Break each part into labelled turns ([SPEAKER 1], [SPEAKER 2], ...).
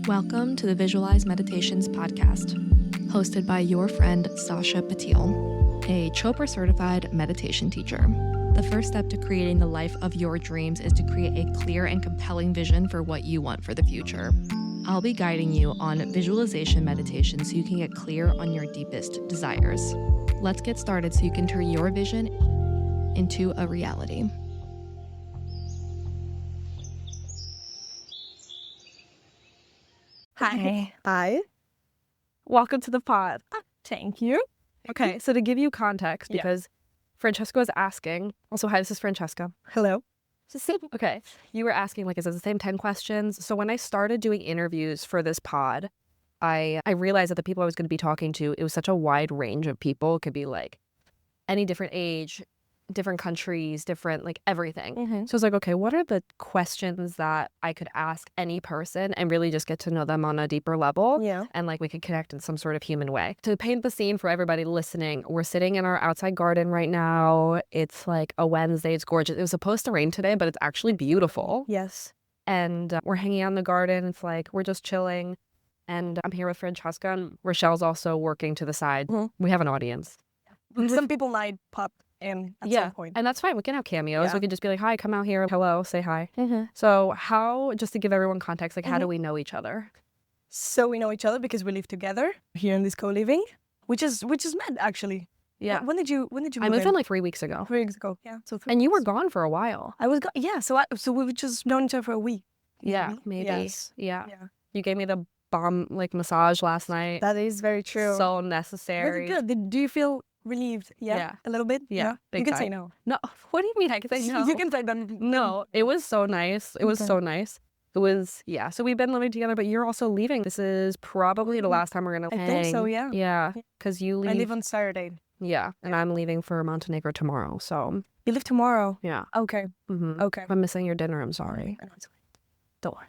[SPEAKER 1] Welcome to the Visualize Meditations podcast, hosted by your friend Sasha Patil, a Chopra certified meditation teacher. The first step to creating the life of your dreams is to create a clear and compelling vision for what you want for the future. I'll be guiding you on visualization meditation so you can get clear on your deepest desires. Let's get started so you can turn your vision into a reality.
[SPEAKER 2] Hi.
[SPEAKER 3] Hi.
[SPEAKER 2] Welcome to the pod.
[SPEAKER 3] Thank you.
[SPEAKER 2] Okay, so to give you context,
[SPEAKER 3] Yeah.
[SPEAKER 2] because Francesca was asking, also, hi, this is Francesca.
[SPEAKER 3] Hello.
[SPEAKER 2] Okay, you were asking, like, is it the same 10 questions? So when I started doing interviews for this pod, I realized that the people I was going to be talking to, it was such a wide range of people. It could be, like, any different age, different countries, different, like, everything.
[SPEAKER 3] Mm-hmm.
[SPEAKER 2] So I was like, okay, what are the questions that I could ask any person and really just get to know them on a deeper level?
[SPEAKER 3] Yeah.
[SPEAKER 2] And like we could connect in some sort of human way. To paint the scene for everybody listening, we're sitting in our outside garden right now. It's like a Wednesday. It's gorgeous. It was supposed to rain today, but it's actually beautiful.
[SPEAKER 3] Yes.
[SPEAKER 2] And we're hanging out in the garden. It's like we're just chilling. And I'm here with Francesca, and Rochelle's also working to the side.
[SPEAKER 3] Mhm.
[SPEAKER 2] We have an audience.
[SPEAKER 3] Some people might pop in at some point.
[SPEAKER 2] And that's fine. We can have cameos.
[SPEAKER 3] Yeah.
[SPEAKER 2] We could just be like, hi, come out here. Hello, say hi.
[SPEAKER 3] Mm-hmm.
[SPEAKER 2] So how, just to give everyone context, like how do we know each other?
[SPEAKER 3] So we know each other because we live together here in this co-living, which is mad actually.
[SPEAKER 2] Yeah.
[SPEAKER 3] When did you move
[SPEAKER 2] I moved in like 3 weeks ago.
[SPEAKER 3] 3 weeks ago. Yeah. So 3
[SPEAKER 2] And you were
[SPEAKER 3] weeks.
[SPEAKER 2] gone for a while.
[SPEAKER 3] I was yeah. So we would just known each other for a week.
[SPEAKER 2] Yeah, maybe.
[SPEAKER 3] Yes.
[SPEAKER 2] Yeah.
[SPEAKER 3] Yeah.
[SPEAKER 2] You gave me the bomb like massage last night.
[SPEAKER 3] That is very true.
[SPEAKER 2] So
[SPEAKER 3] Very
[SPEAKER 2] necessary.
[SPEAKER 3] good. Do you feel relieved? Yeah.
[SPEAKER 2] Yeah.
[SPEAKER 3] A little bit.
[SPEAKER 2] Yeah, big
[SPEAKER 3] You can say
[SPEAKER 2] time.
[SPEAKER 3] no.
[SPEAKER 2] No, what do you mean? I can say no.
[SPEAKER 3] You can say no.
[SPEAKER 2] No, it was so nice. It was
[SPEAKER 3] Okay.
[SPEAKER 2] so nice. It was, yeah. So we've been living together, but you're also leaving. This is probably the last time we're going to
[SPEAKER 3] I think so, yeah.
[SPEAKER 2] Yeah, because you leave.
[SPEAKER 3] I leave on Saturday.
[SPEAKER 2] Yeah, and I'm leaving for Montenegro tomorrow. So,
[SPEAKER 3] You leave tomorrow.
[SPEAKER 2] yeah.
[SPEAKER 3] Okay.
[SPEAKER 2] Mm-hmm.
[SPEAKER 3] Okay.
[SPEAKER 2] If I'm missing your dinner, I'm sorry.
[SPEAKER 3] I know it's
[SPEAKER 2] Don't worry.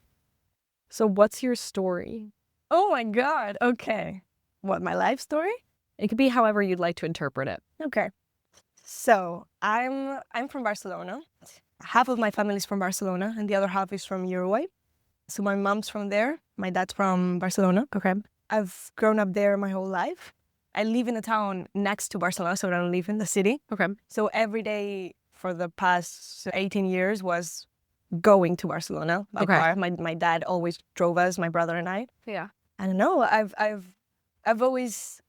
[SPEAKER 2] So what's your story?
[SPEAKER 3] Oh my God. Okay. What, my life story?
[SPEAKER 2] It could be however you'd like to interpret it.
[SPEAKER 3] Okay. So I'm from Barcelona. Half of my family is from Barcelona and the other half is from Uruguay. So my mom's from there. My dad's from Barcelona.
[SPEAKER 2] Okay.
[SPEAKER 3] I've grown up there my whole life. I live in a town next to Barcelona, so I don't live in the city.
[SPEAKER 2] Okay.
[SPEAKER 3] So every day for the past 18 years was going to Barcelona by
[SPEAKER 2] Okay.
[SPEAKER 3] car. My dad always drove us, my brother and I.
[SPEAKER 2] Yeah.
[SPEAKER 3] I don't know. I've always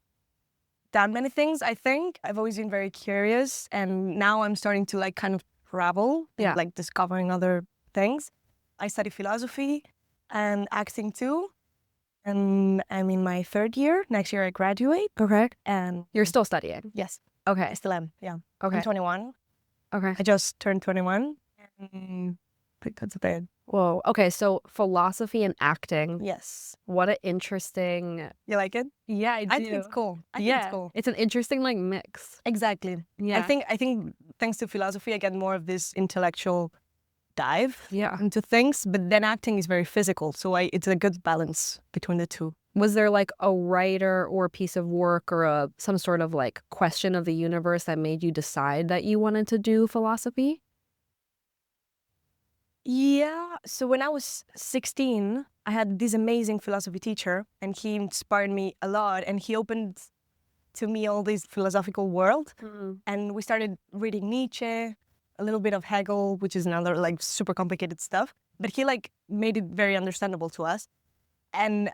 [SPEAKER 3] done many things. I think I've always been very curious, and now I'm starting to like kind of travel, and,
[SPEAKER 2] Yeah.
[SPEAKER 3] like discovering other things. I study philosophy and acting too, and I'm in my 3rd year. Next year I graduate,
[SPEAKER 2] Okay.
[SPEAKER 3] and
[SPEAKER 2] You're still studying.
[SPEAKER 3] yes,
[SPEAKER 2] Okay.
[SPEAKER 3] I still am. Yeah,
[SPEAKER 2] Okay.
[SPEAKER 3] I'm 21.
[SPEAKER 2] Okay.
[SPEAKER 3] I just turned 21. And I think that's about it.
[SPEAKER 2] Whoa. Okay. So philosophy and acting.
[SPEAKER 3] Yes,
[SPEAKER 2] What an interesting.
[SPEAKER 3] you like it?
[SPEAKER 2] Yeah, I do.
[SPEAKER 3] I think it's cool. I think
[SPEAKER 2] Yeah.
[SPEAKER 3] it's cool.
[SPEAKER 2] It's an interesting like mix.
[SPEAKER 3] Exactly.
[SPEAKER 2] Yeah.
[SPEAKER 3] I think thanks to philosophy, I get more of this intellectual dive
[SPEAKER 2] Yeah.
[SPEAKER 3] into things, but then acting is very physical. So it's a good balance between the two.
[SPEAKER 2] Was there like a writer or a piece of work or some sort of like question of the universe that made you decide that you wanted to do philosophy?
[SPEAKER 3] Yeah. So when I was 16, I had this amazing philosophy teacher, and he inspired me a lot. And he opened to me all this philosophical world. And we started reading Nietzsche, a little bit of Hegel, which is another like super complicated stuff. But he like made it very understandable to us. And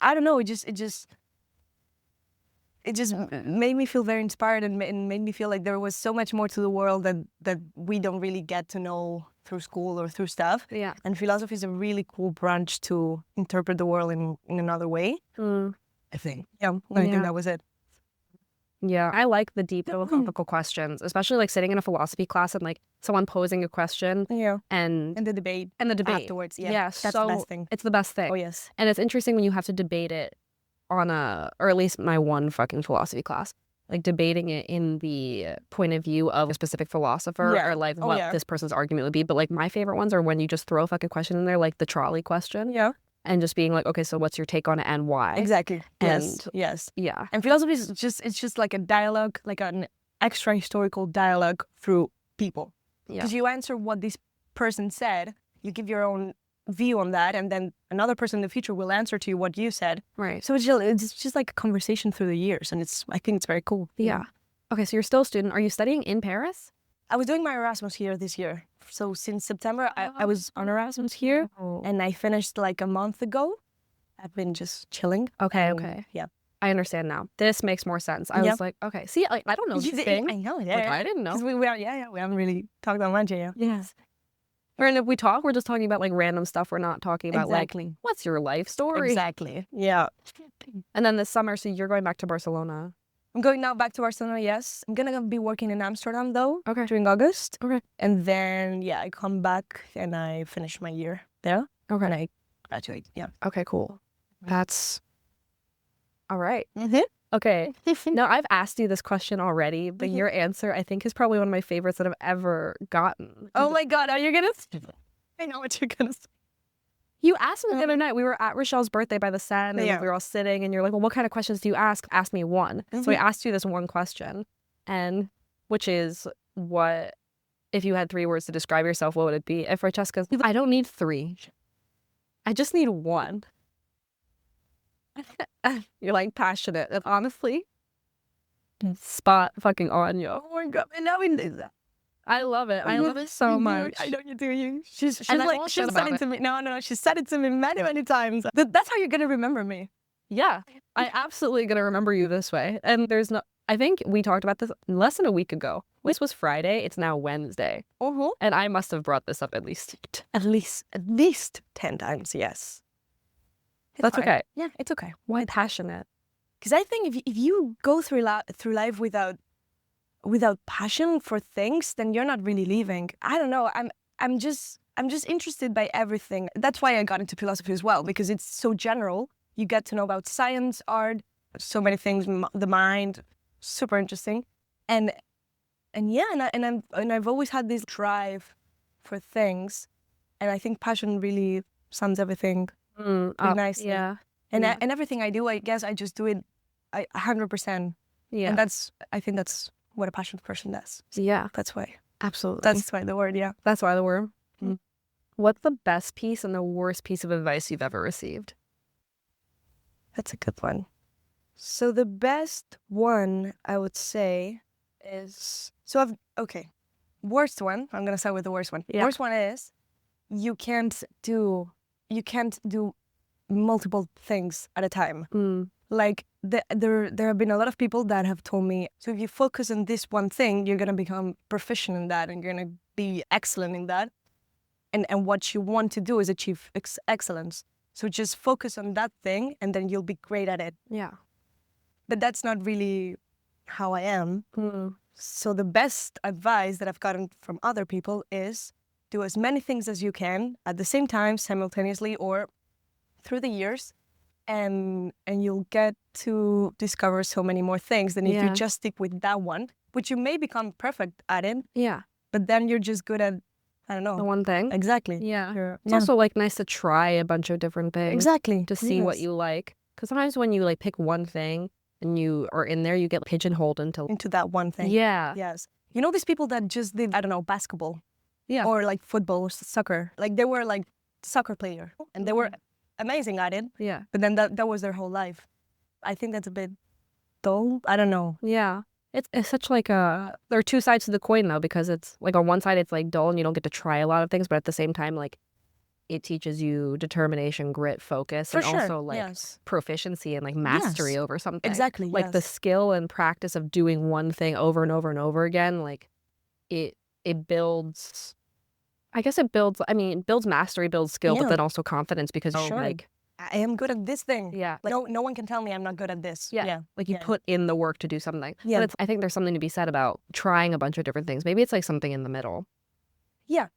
[SPEAKER 3] I don't know, it just made me feel very inspired and made me feel like there was so much more to the world that we don't really get to know through school or through stuff.
[SPEAKER 2] Yeah.
[SPEAKER 3] And philosophy is a really cool branch to interpret the world in another way, I think. Yeah, I
[SPEAKER 2] Yeah.
[SPEAKER 3] think that was it.
[SPEAKER 2] Yeah, I like the deep philosophical questions, especially like sitting in a philosophy class and like someone posing a question
[SPEAKER 3] Yeah.
[SPEAKER 2] and
[SPEAKER 3] And the debate
[SPEAKER 2] the debate
[SPEAKER 3] afterwards. Yeah,
[SPEAKER 2] Yeah,
[SPEAKER 3] that's
[SPEAKER 2] so
[SPEAKER 3] the best thing.
[SPEAKER 2] it's the best thing.
[SPEAKER 3] Oh, yes.
[SPEAKER 2] And it's interesting when you have to debate it on or at least my one fucking philosophy class, like debating it in the point of view of a specific philosopher
[SPEAKER 3] Yeah.
[SPEAKER 2] or like
[SPEAKER 3] Oh,
[SPEAKER 2] what
[SPEAKER 3] yeah.
[SPEAKER 2] this person's argument would be. But like my favorite ones are when you just throw a fucking question in there, like the trolley question,
[SPEAKER 3] Yeah,
[SPEAKER 2] and just being like, okay, so what's your take on it and why?
[SPEAKER 3] exactly. Yes,
[SPEAKER 2] And-
[SPEAKER 3] yes.
[SPEAKER 2] Yeah.
[SPEAKER 3] And philosophy is just like a dialogue, like an extra historical dialogue through people.
[SPEAKER 2] Yeah.
[SPEAKER 3] Because you answer what this person said, you give your own view on that, and then another person in the future will answer to you what you said.
[SPEAKER 2] Right.
[SPEAKER 3] So it's just like a conversation through the years, and I think it's very cool.
[SPEAKER 2] Yeah. Okay, so you're still a student. Are you studying in Paris?
[SPEAKER 3] I was doing my Erasmus here this year. So since September, I was on Erasmus here, and I finished like a month ago. I've been just chilling.
[SPEAKER 2] Okay,
[SPEAKER 3] and,
[SPEAKER 2] okay.
[SPEAKER 3] Yeah.
[SPEAKER 2] I understand now. This makes more sense. I
[SPEAKER 3] Yeah.
[SPEAKER 2] was like, okay, see, like, I don't know these things.
[SPEAKER 3] I know,
[SPEAKER 2] Like,
[SPEAKER 3] yeah.
[SPEAKER 2] I didn't know.
[SPEAKER 3] Because we haven't really talked that much yet.
[SPEAKER 2] Yes. And if we talk, we're just talking about like random stuff. We're not talking about like,
[SPEAKER 3] Exactly.
[SPEAKER 2] what's your life story?
[SPEAKER 3] Exactly. Yeah.
[SPEAKER 2] And then this summer, so you're going back to Barcelona.
[SPEAKER 3] I'm going now back to Barcelona, yes. I'm gonna be working in Amsterdam though.
[SPEAKER 2] Okay.
[SPEAKER 3] During August.
[SPEAKER 2] Okay.
[SPEAKER 3] And then I come back and I finish my year there.
[SPEAKER 2] Okay.
[SPEAKER 3] And I graduate. Yeah.
[SPEAKER 2] Okay, cool. That's all right.
[SPEAKER 3] Mm-hmm.
[SPEAKER 2] Okay. Now, I've asked you this question already, but your answer, I think, is probably one of my favorites that I've ever gotten.
[SPEAKER 3] Oh my God, are you gonna? I know what you're gonna say.
[SPEAKER 2] You asked me the other night, we were at Rochelle's birthday by the Seine, and
[SPEAKER 3] Yeah.
[SPEAKER 2] we were all sitting, and you're like, well, what kind of questions do you ask? Ask me one. So I asked you this one question, and which is, what, if you had 3 words to describe yourself, what would it be? And Francesca's, I don't need 3. I just need 1. You're like passionate, and honestly, spot fucking on, yo.
[SPEAKER 3] Oh my God, and now we do that.
[SPEAKER 2] I love it. I love it so much.
[SPEAKER 3] I know you do. She's
[SPEAKER 2] And I've
[SPEAKER 3] like,
[SPEAKER 2] always
[SPEAKER 3] she's
[SPEAKER 2] said
[SPEAKER 3] said
[SPEAKER 2] about
[SPEAKER 3] it to me. No, she said it to me many times. That's how you're gonna remember me.
[SPEAKER 2] Yeah, I absolutely gonna remember you this way. And there's no, I think we talked about this less than a week ago. This was Friday. It's now Wednesday.
[SPEAKER 3] Uh-huh.
[SPEAKER 2] And I must have brought this up at least.
[SPEAKER 3] At least 10 times, yes.
[SPEAKER 2] That's
[SPEAKER 3] fine.
[SPEAKER 2] okay.
[SPEAKER 3] Yeah, it's okay.
[SPEAKER 2] Why passionate?
[SPEAKER 3] Because I think if you go through life without passion for things, then you're not really living. I don't know. I'm just interested by everything. That's why I got into philosophy as well, because it's so general. You get to know about science, art, so many things, the mind, super interesting. And I've always had this drive for things, and I think passion really sums everything really nicely.
[SPEAKER 2] Yeah.
[SPEAKER 3] And
[SPEAKER 2] Yeah.
[SPEAKER 3] and everything I do, I guess I just do it 100%.
[SPEAKER 2] Yeah.
[SPEAKER 3] And I think that's what a passionate person does.
[SPEAKER 2] Yeah.
[SPEAKER 3] That's why.
[SPEAKER 2] Absolutely.
[SPEAKER 3] That's why the word, yeah.
[SPEAKER 2] That's why the word. What's the best piece and the worst piece of advice you've ever received?
[SPEAKER 3] That's a good one. So the best one, I would say, is... Worst one, I'm going to start with the worst one.
[SPEAKER 2] Yeah.
[SPEAKER 3] Worst one is you can't do multiple things at a time. Like there have been a lot of people that have told me, so if you focus on this one thing, you're going to become proficient in that and you're going to be excellent in that. And what you want to do is achieve excellence. So just focus on that thing and then you'll be great at it.
[SPEAKER 2] Yeah.
[SPEAKER 3] But that's not really how I am. So the best advice that I've gotten from other people is do as many things as you can at the same time, simultaneously, or through the years. And you'll get to discover so many more things than if you just stick with that one, which you may become perfect at it.
[SPEAKER 2] Yeah.
[SPEAKER 3] But then you're just good at, I don't know.
[SPEAKER 2] The one thing.
[SPEAKER 3] Exactly.
[SPEAKER 2] Yeah. It's also like nice to try a bunch of different things.
[SPEAKER 3] Exactly.
[SPEAKER 2] To see what
[SPEAKER 3] Yes.
[SPEAKER 2] you like. Because sometimes when you like pick one thing and you are in there, you get pigeonholed into
[SPEAKER 3] that one thing.
[SPEAKER 2] Yeah.
[SPEAKER 3] Yes. You know these people that just did, I don't know, basketball.
[SPEAKER 2] Yeah.
[SPEAKER 3] Or like football or soccer. Like they were like soccer player and they were amazing at it.
[SPEAKER 2] Yeah.
[SPEAKER 3] But then that was their whole life. I think that's a bit dull. I don't know.
[SPEAKER 2] Yeah. It's such like there are two sides to the coin though, because it's like on one side it's like dull and you don't get to try a lot of things, but at the same time like it teaches you determination, grit, focus, and also like proficiency and like mastery over something.
[SPEAKER 3] Exactly.
[SPEAKER 2] Like the skill and practice of doing one thing over and over and over again, like it builds, I guess it builds mastery, builds skill, but then also confidence because like
[SPEAKER 3] I am good at this thing.
[SPEAKER 2] Yeah.
[SPEAKER 3] Like, no one can tell me I'm not good at this.
[SPEAKER 2] Yeah. Like you put in the work to do something.
[SPEAKER 3] Yeah.
[SPEAKER 2] But I think there's something to be said about trying a bunch of different things. Maybe it's like something in the middle.
[SPEAKER 3] Yeah.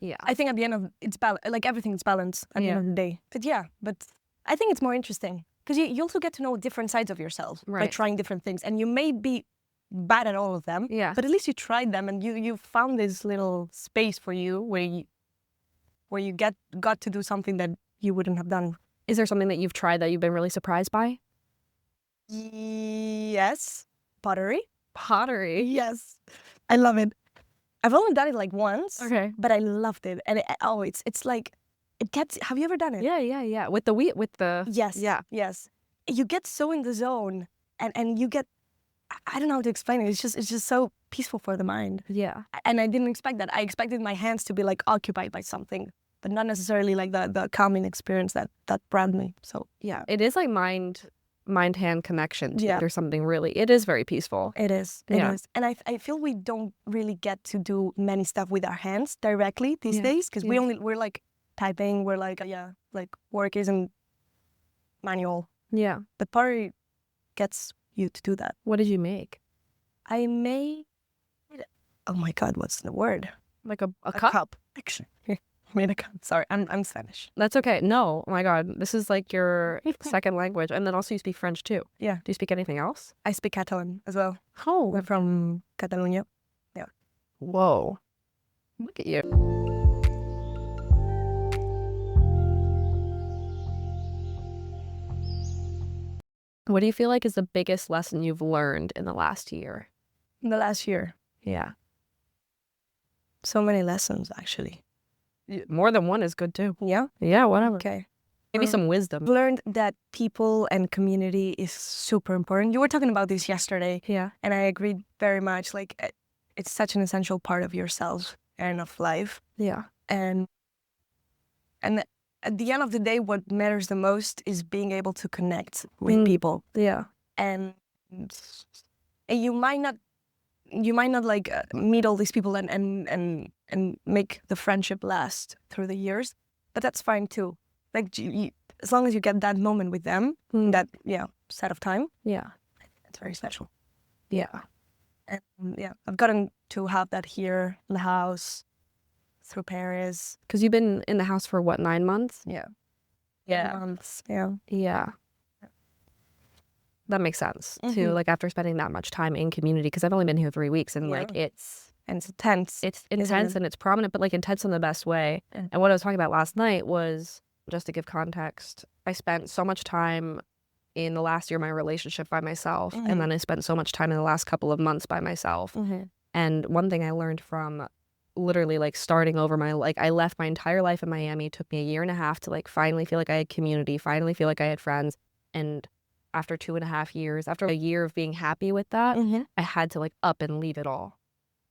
[SPEAKER 2] Yeah.
[SPEAKER 3] I think at the end of it's like everything's balanced at the end of the day. But I think it's more interesting because you also get to know different sides of yourself by trying different things. And you may be bad at all of them.
[SPEAKER 2] Yeah.
[SPEAKER 3] But at least you tried them and you found this little space for you where you got to do something that you wouldn't have done.
[SPEAKER 2] Is there something that you've tried that you've been really surprised by?
[SPEAKER 3] Yes. Pottery.
[SPEAKER 2] Yes.
[SPEAKER 3] I love it. I've only done it like once.
[SPEAKER 2] Okay.
[SPEAKER 3] But I loved it. And it's like it gets. Have you ever done it?
[SPEAKER 2] Yeah. With the wheat, with the
[SPEAKER 3] Yes.
[SPEAKER 2] Yeah.
[SPEAKER 3] Yes. You get so in the zone, and you get. I don't know how to explain it. It's just so peaceful for the mind.
[SPEAKER 2] Yeah.
[SPEAKER 3] And I didn't expect that. I expected my hands to be like occupied by something, but not necessarily like the calming experience that brought me. So
[SPEAKER 2] Yeah. It is like mind hand connection too.
[SPEAKER 3] Yeah.
[SPEAKER 2] There's something really. It is very peaceful.
[SPEAKER 3] it is. It
[SPEAKER 2] Yeah.
[SPEAKER 3] is. And I feel we don't really get to do many stuff with our hands directly these
[SPEAKER 2] Yeah.
[SPEAKER 3] days because
[SPEAKER 2] Yeah.
[SPEAKER 3] we're like typing. We're like like work isn't manual.
[SPEAKER 2] Yeah.
[SPEAKER 3] But Pari gets you to do that.
[SPEAKER 2] What did you make?
[SPEAKER 3] I made. Oh my God, what's the word?
[SPEAKER 2] Like a cup?
[SPEAKER 3] Actually, I made a cup. Sorry, I'm Spanish.
[SPEAKER 2] That's okay. No, oh my God, this is like your second language, and then also you speak French too.
[SPEAKER 3] Yeah.
[SPEAKER 2] Do you speak anything else?
[SPEAKER 3] I speak Catalan as well.
[SPEAKER 2] Oh,
[SPEAKER 3] We're from Catalonia.
[SPEAKER 2] whoa! Look at you. What do you feel like is the biggest lesson you've learned in the last year?
[SPEAKER 3] In the last year,
[SPEAKER 2] Yeah,
[SPEAKER 3] so many lessons actually.
[SPEAKER 2] more than one is good too.
[SPEAKER 3] Yeah.
[SPEAKER 2] Yeah, whatever.
[SPEAKER 3] Okay.
[SPEAKER 2] Maybe
[SPEAKER 3] Um,
[SPEAKER 2] some
[SPEAKER 3] I've
[SPEAKER 2] wisdom.
[SPEAKER 3] learned that people and community is super important. You were talking about this yesterday,
[SPEAKER 2] Yeah,
[SPEAKER 3] and I agreed very much. Like, it's such an essential part of yourself and of life.
[SPEAKER 2] yeah,
[SPEAKER 3] And at the end of the day, what matters the most is being able to connect with people.
[SPEAKER 2] yeah,
[SPEAKER 3] And you might not like meet all these people and make the friendship last through the years, but that's fine too. Like as long as you get that moment with them, that set of time,
[SPEAKER 2] yeah,
[SPEAKER 3] it's very special.
[SPEAKER 2] yeah.
[SPEAKER 3] And I've gotten to have that here in the house through Paris.
[SPEAKER 2] Because you've been in the house for what, 9 months?
[SPEAKER 3] Yeah.
[SPEAKER 2] Months.
[SPEAKER 3] Yeah.
[SPEAKER 2] Yeah. That makes sense too.
[SPEAKER 3] Mhm.
[SPEAKER 2] Like after spending that much time in community, because I've only been here 3 weeks, and like it's
[SPEAKER 3] And it's intense.
[SPEAKER 2] intense and it's prominent, but like intense in the best way.
[SPEAKER 3] Yeah.
[SPEAKER 2] And what I was talking about last night was, just to give context, I spent so much time in the last year of my relationship by myself,
[SPEAKER 3] Mhm.
[SPEAKER 2] and then I spent so much time in the last couple of months by myself.
[SPEAKER 3] Mhm.
[SPEAKER 2] And one thing I learned from literally like starting over I left my entire life in Miami. It took me a year and a half to like finally feel like I had community, finally feel like I had friends. And after 2.5 years, after a year of being happy with that,
[SPEAKER 3] Mhm.
[SPEAKER 2] I had to like up and leave it all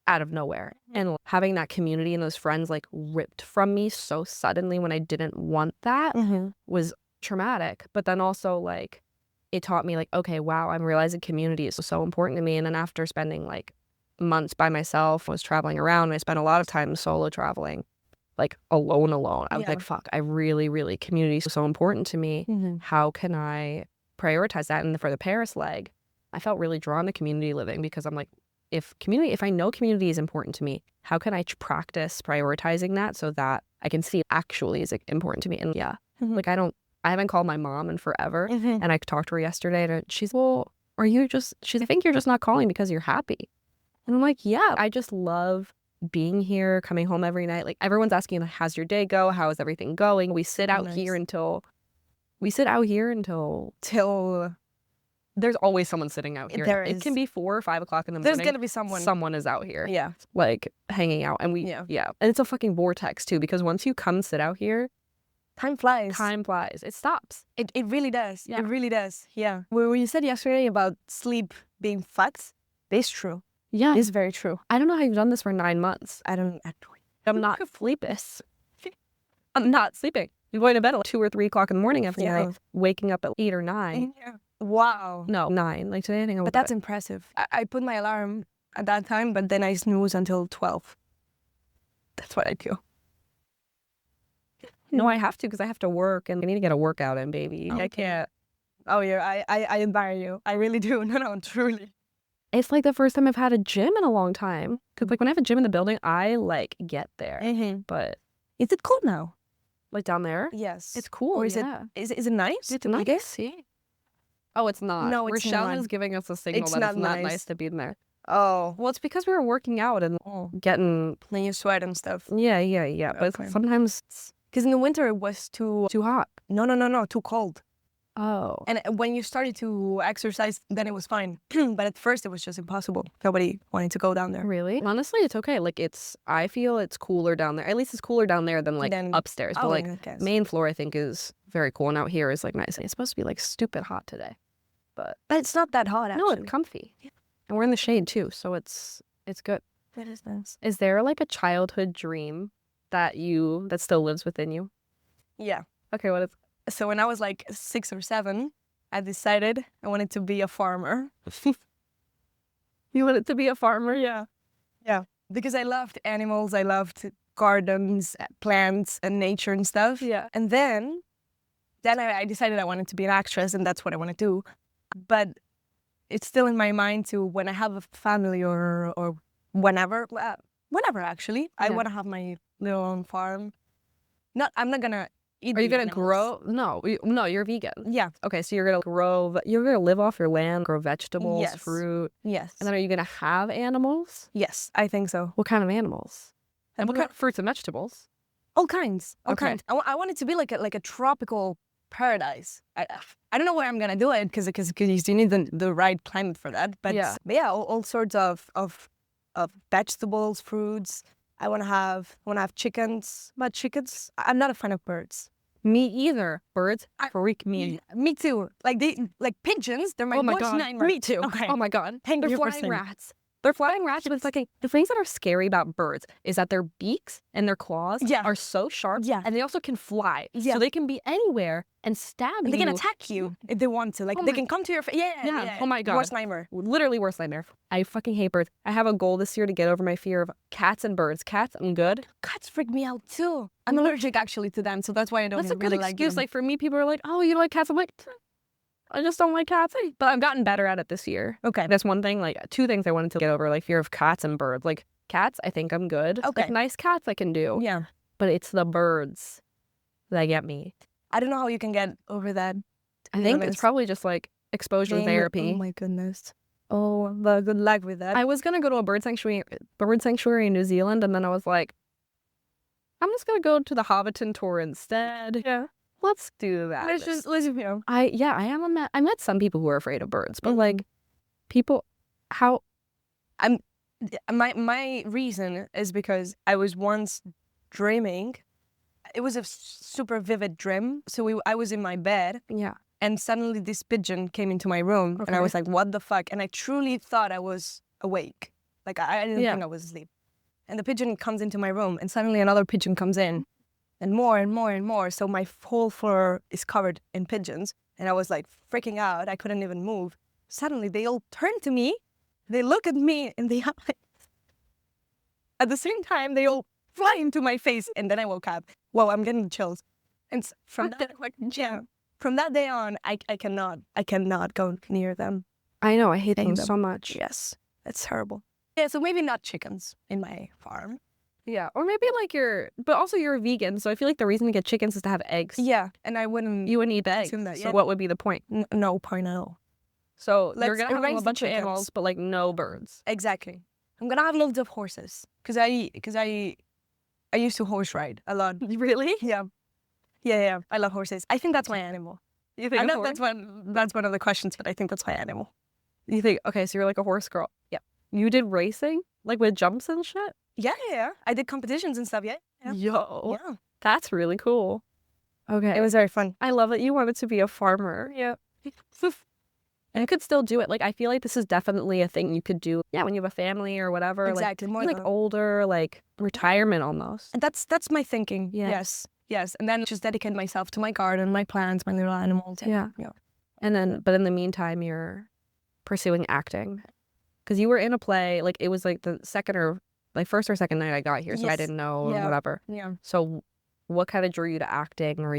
[SPEAKER 2] out of nowhere. And having that community and those friends like ripped from me so suddenly when I didn't want that
[SPEAKER 3] Mhm.
[SPEAKER 2] was traumatic. But then also like it taught me like, okay, wow, I'm realizing community is so important to me. And then after spending like months by myself, I was traveling around. I spent a lot of time solo traveling, like alone. I was
[SPEAKER 3] Yeah.
[SPEAKER 2] like, fuck, I really, community is so important to me.
[SPEAKER 3] Mhm.
[SPEAKER 2] How can I prioritize that? And for the Paris leg, I felt really drawn to community living because I'm like, if I know community is important to me, how can I practice prioritizing that so that I can see it actually is like, important to me? And yeah,
[SPEAKER 3] Mhm.
[SPEAKER 2] like I haven't called my mom in forever.
[SPEAKER 3] Mhm.
[SPEAKER 2] And I talked to her yesterday and she's, well, I think you're just not calling because you're happy. And I'm like, yeah, I just love being here, coming home every night. Like everyone's asking, how's your day go? How is everything going? We sit out here until till there's always someone sitting out here.
[SPEAKER 3] There
[SPEAKER 2] It
[SPEAKER 3] is.
[SPEAKER 2] can be 4 or 5 o'clock in the
[SPEAKER 3] There's
[SPEAKER 2] morning.
[SPEAKER 3] gonna be someone.
[SPEAKER 2] Someone is out here,
[SPEAKER 3] Yeah.
[SPEAKER 2] like hanging out. And
[SPEAKER 3] Yeah.
[SPEAKER 2] And it's a fucking vortex too, because once you come sit out here,
[SPEAKER 3] Time flies.
[SPEAKER 2] time flies. It stops.
[SPEAKER 3] It really does.
[SPEAKER 2] Yeah.
[SPEAKER 3] It really does. Yeah. When you said yesterday about sleep being fucked, it's true.
[SPEAKER 2] Yeah.
[SPEAKER 3] It's very true.
[SPEAKER 2] I don't know how you've done this for 9 months.
[SPEAKER 3] I don't actually.
[SPEAKER 2] I'm not sleepless. I'm not sleeping. I'm going to bed at 2 or 3 o'clock in the morning every
[SPEAKER 3] Yeah.
[SPEAKER 2] night, waking up at 8 or 9.
[SPEAKER 3] Yeah. Wow.
[SPEAKER 2] No, 9. Like today, I think I woke
[SPEAKER 3] But
[SPEAKER 2] up
[SPEAKER 3] that's impressive. I put my alarm at that time, but then I snooze until 12. That's what I do.
[SPEAKER 2] No, I have to because I have to work and I need to get a workout in, baby. I can't.
[SPEAKER 3] Oh yeah, I admire you. I really do. No, truly.
[SPEAKER 2] It's like the first time I've had a gym in a long time. Because like when I have a gym in the building, I like get there.
[SPEAKER 3] Mm-hmm.
[SPEAKER 2] But
[SPEAKER 3] Is it cold now?
[SPEAKER 2] like down there,
[SPEAKER 3] Yes.
[SPEAKER 2] it's cool.
[SPEAKER 3] Or is
[SPEAKER 2] yeah.
[SPEAKER 3] it nice?
[SPEAKER 2] It's
[SPEAKER 3] to be there?
[SPEAKER 2] nice. Yeah. Oh, it's not.
[SPEAKER 3] No, it's
[SPEAKER 2] Rochelle
[SPEAKER 3] not.
[SPEAKER 2] is giving us a signal
[SPEAKER 3] It's
[SPEAKER 2] that
[SPEAKER 3] not
[SPEAKER 2] it's not
[SPEAKER 3] nice.
[SPEAKER 2] nice to be in there.
[SPEAKER 3] Oh.
[SPEAKER 2] Well, it's because we were working out and getting.
[SPEAKER 3] Then you sweat and stuff.
[SPEAKER 2] Yeah. But
[SPEAKER 3] Okay.
[SPEAKER 2] sometimes it's
[SPEAKER 3] Because in the winter it was too
[SPEAKER 2] too hot.
[SPEAKER 3] No, too cold.
[SPEAKER 2] Oh.
[SPEAKER 3] And when you started to exercise, then it was fine. But at first, it was just impossible. Nobody wanted to go down there.
[SPEAKER 2] Really? Honestly, it's okay. Like I feel it's cooler down there. At least it's cooler down there than like
[SPEAKER 3] Then-
[SPEAKER 2] upstairs. But
[SPEAKER 3] oh,
[SPEAKER 2] like
[SPEAKER 3] I guess.
[SPEAKER 2] main floor, I think is very cool. And out here is like nice. It's supposed to be like stupid hot today. But
[SPEAKER 3] But it's not that hot,
[SPEAKER 2] no,
[SPEAKER 3] actually.
[SPEAKER 2] it's comfy. And we're in the shade too. So it's good.
[SPEAKER 3] It is nice.
[SPEAKER 2] Is there like a childhood dream that still lives within you?
[SPEAKER 3] Yeah.
[SPEAKER 2] Okay, what is
[SPEAKER 3] So when I was like 6 or 7, I decided I wanted to be a farmer.
[SPEAKER 2] you wanted to be a farmer?
[SPEAKER 3] Yeah. Yeah. Because I loved animals. I loved gardens, plants, and nature and stuff.
[SPEAKER 2] Yeah.
[SPEAKER 3] And then I decided I wanted to be an actress, and that's what I want to do. But it's still in my mind to, when I have a family or whenever actually, I
[SPEAKER 2] Yeah.
[SPEAKER 3] want to have my little own farm. I'm not gonna eat.
[SPEAKER 2] Are you
[SPEAKER 3] the
[SPEAKER 2] gonna
[SPEAKER 3] animals.
[SPEAKER 2] grow? No, you're vegan.
[SPEAKER 3] Yeah.
[SPEAKER 2] Okay, so you're gonna live off your land, grow vegetables,
[SPEAKER 3] Yes.
[SPEAKER 2] fruit,
[SPEAKER 3] Yes.
[SPEAKER 2] and then are you gonna have animals?
[SPEAKER 3] Yes, I think so.
[SPEAKER 2] What kind of animals? And what kind of fruits and vegetables?
[SPEAKER 3] All kinds. All
[SPEAKER 2] Okay.
[SPEAKER 3] kinds. I want it to be like a tropical paradise. I don't know where I'm gonna do it because you need the right climate for that. But
[SPEAKER 2] Yeah.
[SPEAKER 3] all sorts of vegetables, fruits. I wanna have chickens. But chickens, I'm not a fan of birds.
[SPEAKER 2] Me either. Birds freak me.
[SPEAKER 3] Me too. Like pigeons. They're my
[SPEAKER 2] Oh my
[SPEAKER 3] worst
[SPEAKER 2] god.
[SPEAKER 3] nightmare.
[SPEAKER 2] Me too.
[SPEAKER 3] Okay.
[SPEAKER 2] Oh my god.
[SPEAKER 3] Thank
[SPEAKER 2] They're
[SPEAKER 3] you for
[SPEAKER 2] flying
[SPEAKER 3] saying.
[SPEAKER 2] rats. They're flying rats, but it's like the things that are scary about birds is that their beaks and their claws
[SPEAKER 3] Yeah.
[SPEAKER 2] are so sharp.
[SPEAKER 3] Yeah.
[SPEAKER 2] And they also can fly.
[SPEAKER 3] Yeah.
[SPEAKER 2] So they can be anywhere and stab you.
[SPEAKER 3] They can attack you if they want to. Like
[SPEAKER 2] Oh
[SPEAKER 3] they
[SPEAKER 2] my-
[SPEAKER 3] can come to your face. Yeah.
[SPEAKER 2] Oh my god.
[SPEAKER 3] Worst nightmare.
[SPEAKER 2] Literally worst nightmare. I fucking hate birds. I have a goal this year to get over my fear of cats and birds. Cats, I'm good.
[SPEAKER 3] Cats freak me out too. I'm allergic actually to them, so that's why I don't
[SPEAKER 2] That's a good
[SPEAKER 3] really like
[SPEAKER 2] excuse.
[SPEAKER 3] them.
[SPEAKER 2] Like for me, people are like, "Oh, you like cats?" I'm like, I just don't like cats. But I've gotten better at it this year.
[SPEAKER 3] Okay.
[SPEAKER 2] That's one thing. Like 2 things I wanted to get over, like fear of cats and birds. Like cats, I think I'm good.
[SPEAKER 3] Okay.
[SPEAKER 2] Like nice cats, I can do.
[SPEAKER 3] Yeah.
[SPEAKER 2] But it's the birds that get me.
[SPEAKER 3] I don't know how you can get over that.
[SPEAKER 2] I think it's
[SPEAKER 3] honest.
[SPEAKER 2] probably just like exposure
[SPEAKER 3] Being-
[SPEAKER 2] therapy.
[SPEAKER 3] Oh my goodness. Oh, well, good luck with that.
[SPEAKER 2] I was gonna go to a bird sanctuary in New Zealand, and then I was like, I'm just gonna go to the Hobbiton tour instead.
[SPEAKER 3] Yeah.
[SPEAKER 2] Let's do that.
[SPEAKER 3] Let's
[SPEAKER 2] I met some people who are afraid of birds, but like people, how
[SPEAKER 3] my reason is because I was once dreaming. It was a super vivid dream. So I was in my bed,
[SPEAKER 2] yeah.
[SPEAKER 3] and suddenly this pigeon came into my room, and I
[SPEAKER 2] Okay.
[SPEAKER 3] was like, "What the fuck?" And I truly thought I was awake. Like I didn't
[SPEAKER 2] Yeah.
[SPEAKER 3] think I was asleep. And the pigeon comes into my room, and suddenly another pigeon comes in, and more and more and more. So my whole floor is covered in pigeons, and I was like freaking out. I couldn't even move. Suddenly they all turn to me. They look at me in the eye. At the same time, they all fly into my face, and then I woke up. Whoa, I'm getting chills. And from that day on, I cannot go near them.
[SPEAKER 2] I know, I hate them
[SPEAKER 3] them.
[SPEAKER 2] so much.
[SPEAKER 3] Yes, that's terrible. Yeah, so maybe not chickens in my farm.
[SPEAKER 2] Yeah, or maybe like but also you're a vegan, so I feel like the reason to get chickens is to have eggs.
[SPEAKER 3] Yeah, and I wouldn't.
[SPEAKER 2] You would need the eggs.
[SPEAKER 3] assume that,
[SPEAKER 2] So
[SPEAKER 3] yeah.
[SPEAKER 2] what would be the point?
[SPEAKER 3] No point at all.
[SPEAKER 2] So you're
[SPEAKER 3] Let's
[SPEAKER 2] gonna have
[SPEAKER 3] erase
[SPEAKER 2] a
[SPEAKER 3] the
[SPEAKER 2] bunch of
[SPEAKER 3] chickens.
[SPEAKER 2] animals, but like no birds.
[SPEAKER 3] Exactly. I'm gonna have loads of horses because I used to horse ride a lot.
[SPEAKER 2] Really?
[SPEAKER 3] Yeah. I love horses. I think that's my animal.
[SPEAKER 2] You think
[SPEAKER 3] I
[SPEAKER 2] a
[SPEAKER 3] know
[SPEAKER 2] horse?
[SPEAKER 3] that's one of the questions, but I think that's my animal.
[SPEAKER 2] You think, okay, so you're like a horse girl.
[SPEAKER 3] Yeah.
[SPEAKER 2] You did racing? Like with jumps and shit?
[SPEAKER 3] Yeah. I did competitions and stuff. Yeah.
[SPEAKER 2] Yo.
[SPEAKER 3] Yeah.
[SPEAKER 2] That's really cool. Okay.
[SPEAKER 3] It was very fun.
[SPEAKER 2] I love that you wanted to be a farmer.
[SPEAKER 3] Yeah.
[SPEAKER 2] And you could still do it. Like, I feel like this is definitely a thing you could do. Yeah, when you have a family or whatever.
[SPEAKER 3] Exactly. More
[SPEAKER 2] Like
[SPEAKER 3] than-
[SPEAKER 2] older, like retirement almost.
[SPEAKER 3] And that's my thinking.
[SPEAKER 2] Yeah.
[SPEAKER 3] Yes. And then just dedicate myself to my garden, my plants, my little animals.
[SPEAKER 2] Yeah. And then, but in the meantime, you're pursuing acting. Because you were in a play, like it was like the first or second night I got here, so I
[SPEAKER 3] Yes.
[SPEAKER 2] didn't know
[SPEAKER 3] Yeah.
[SPEAKER 2] whatever.
[SPEAKER 3] Yeah.
[SPEAKER 2] So what kind of drew you to acting? Or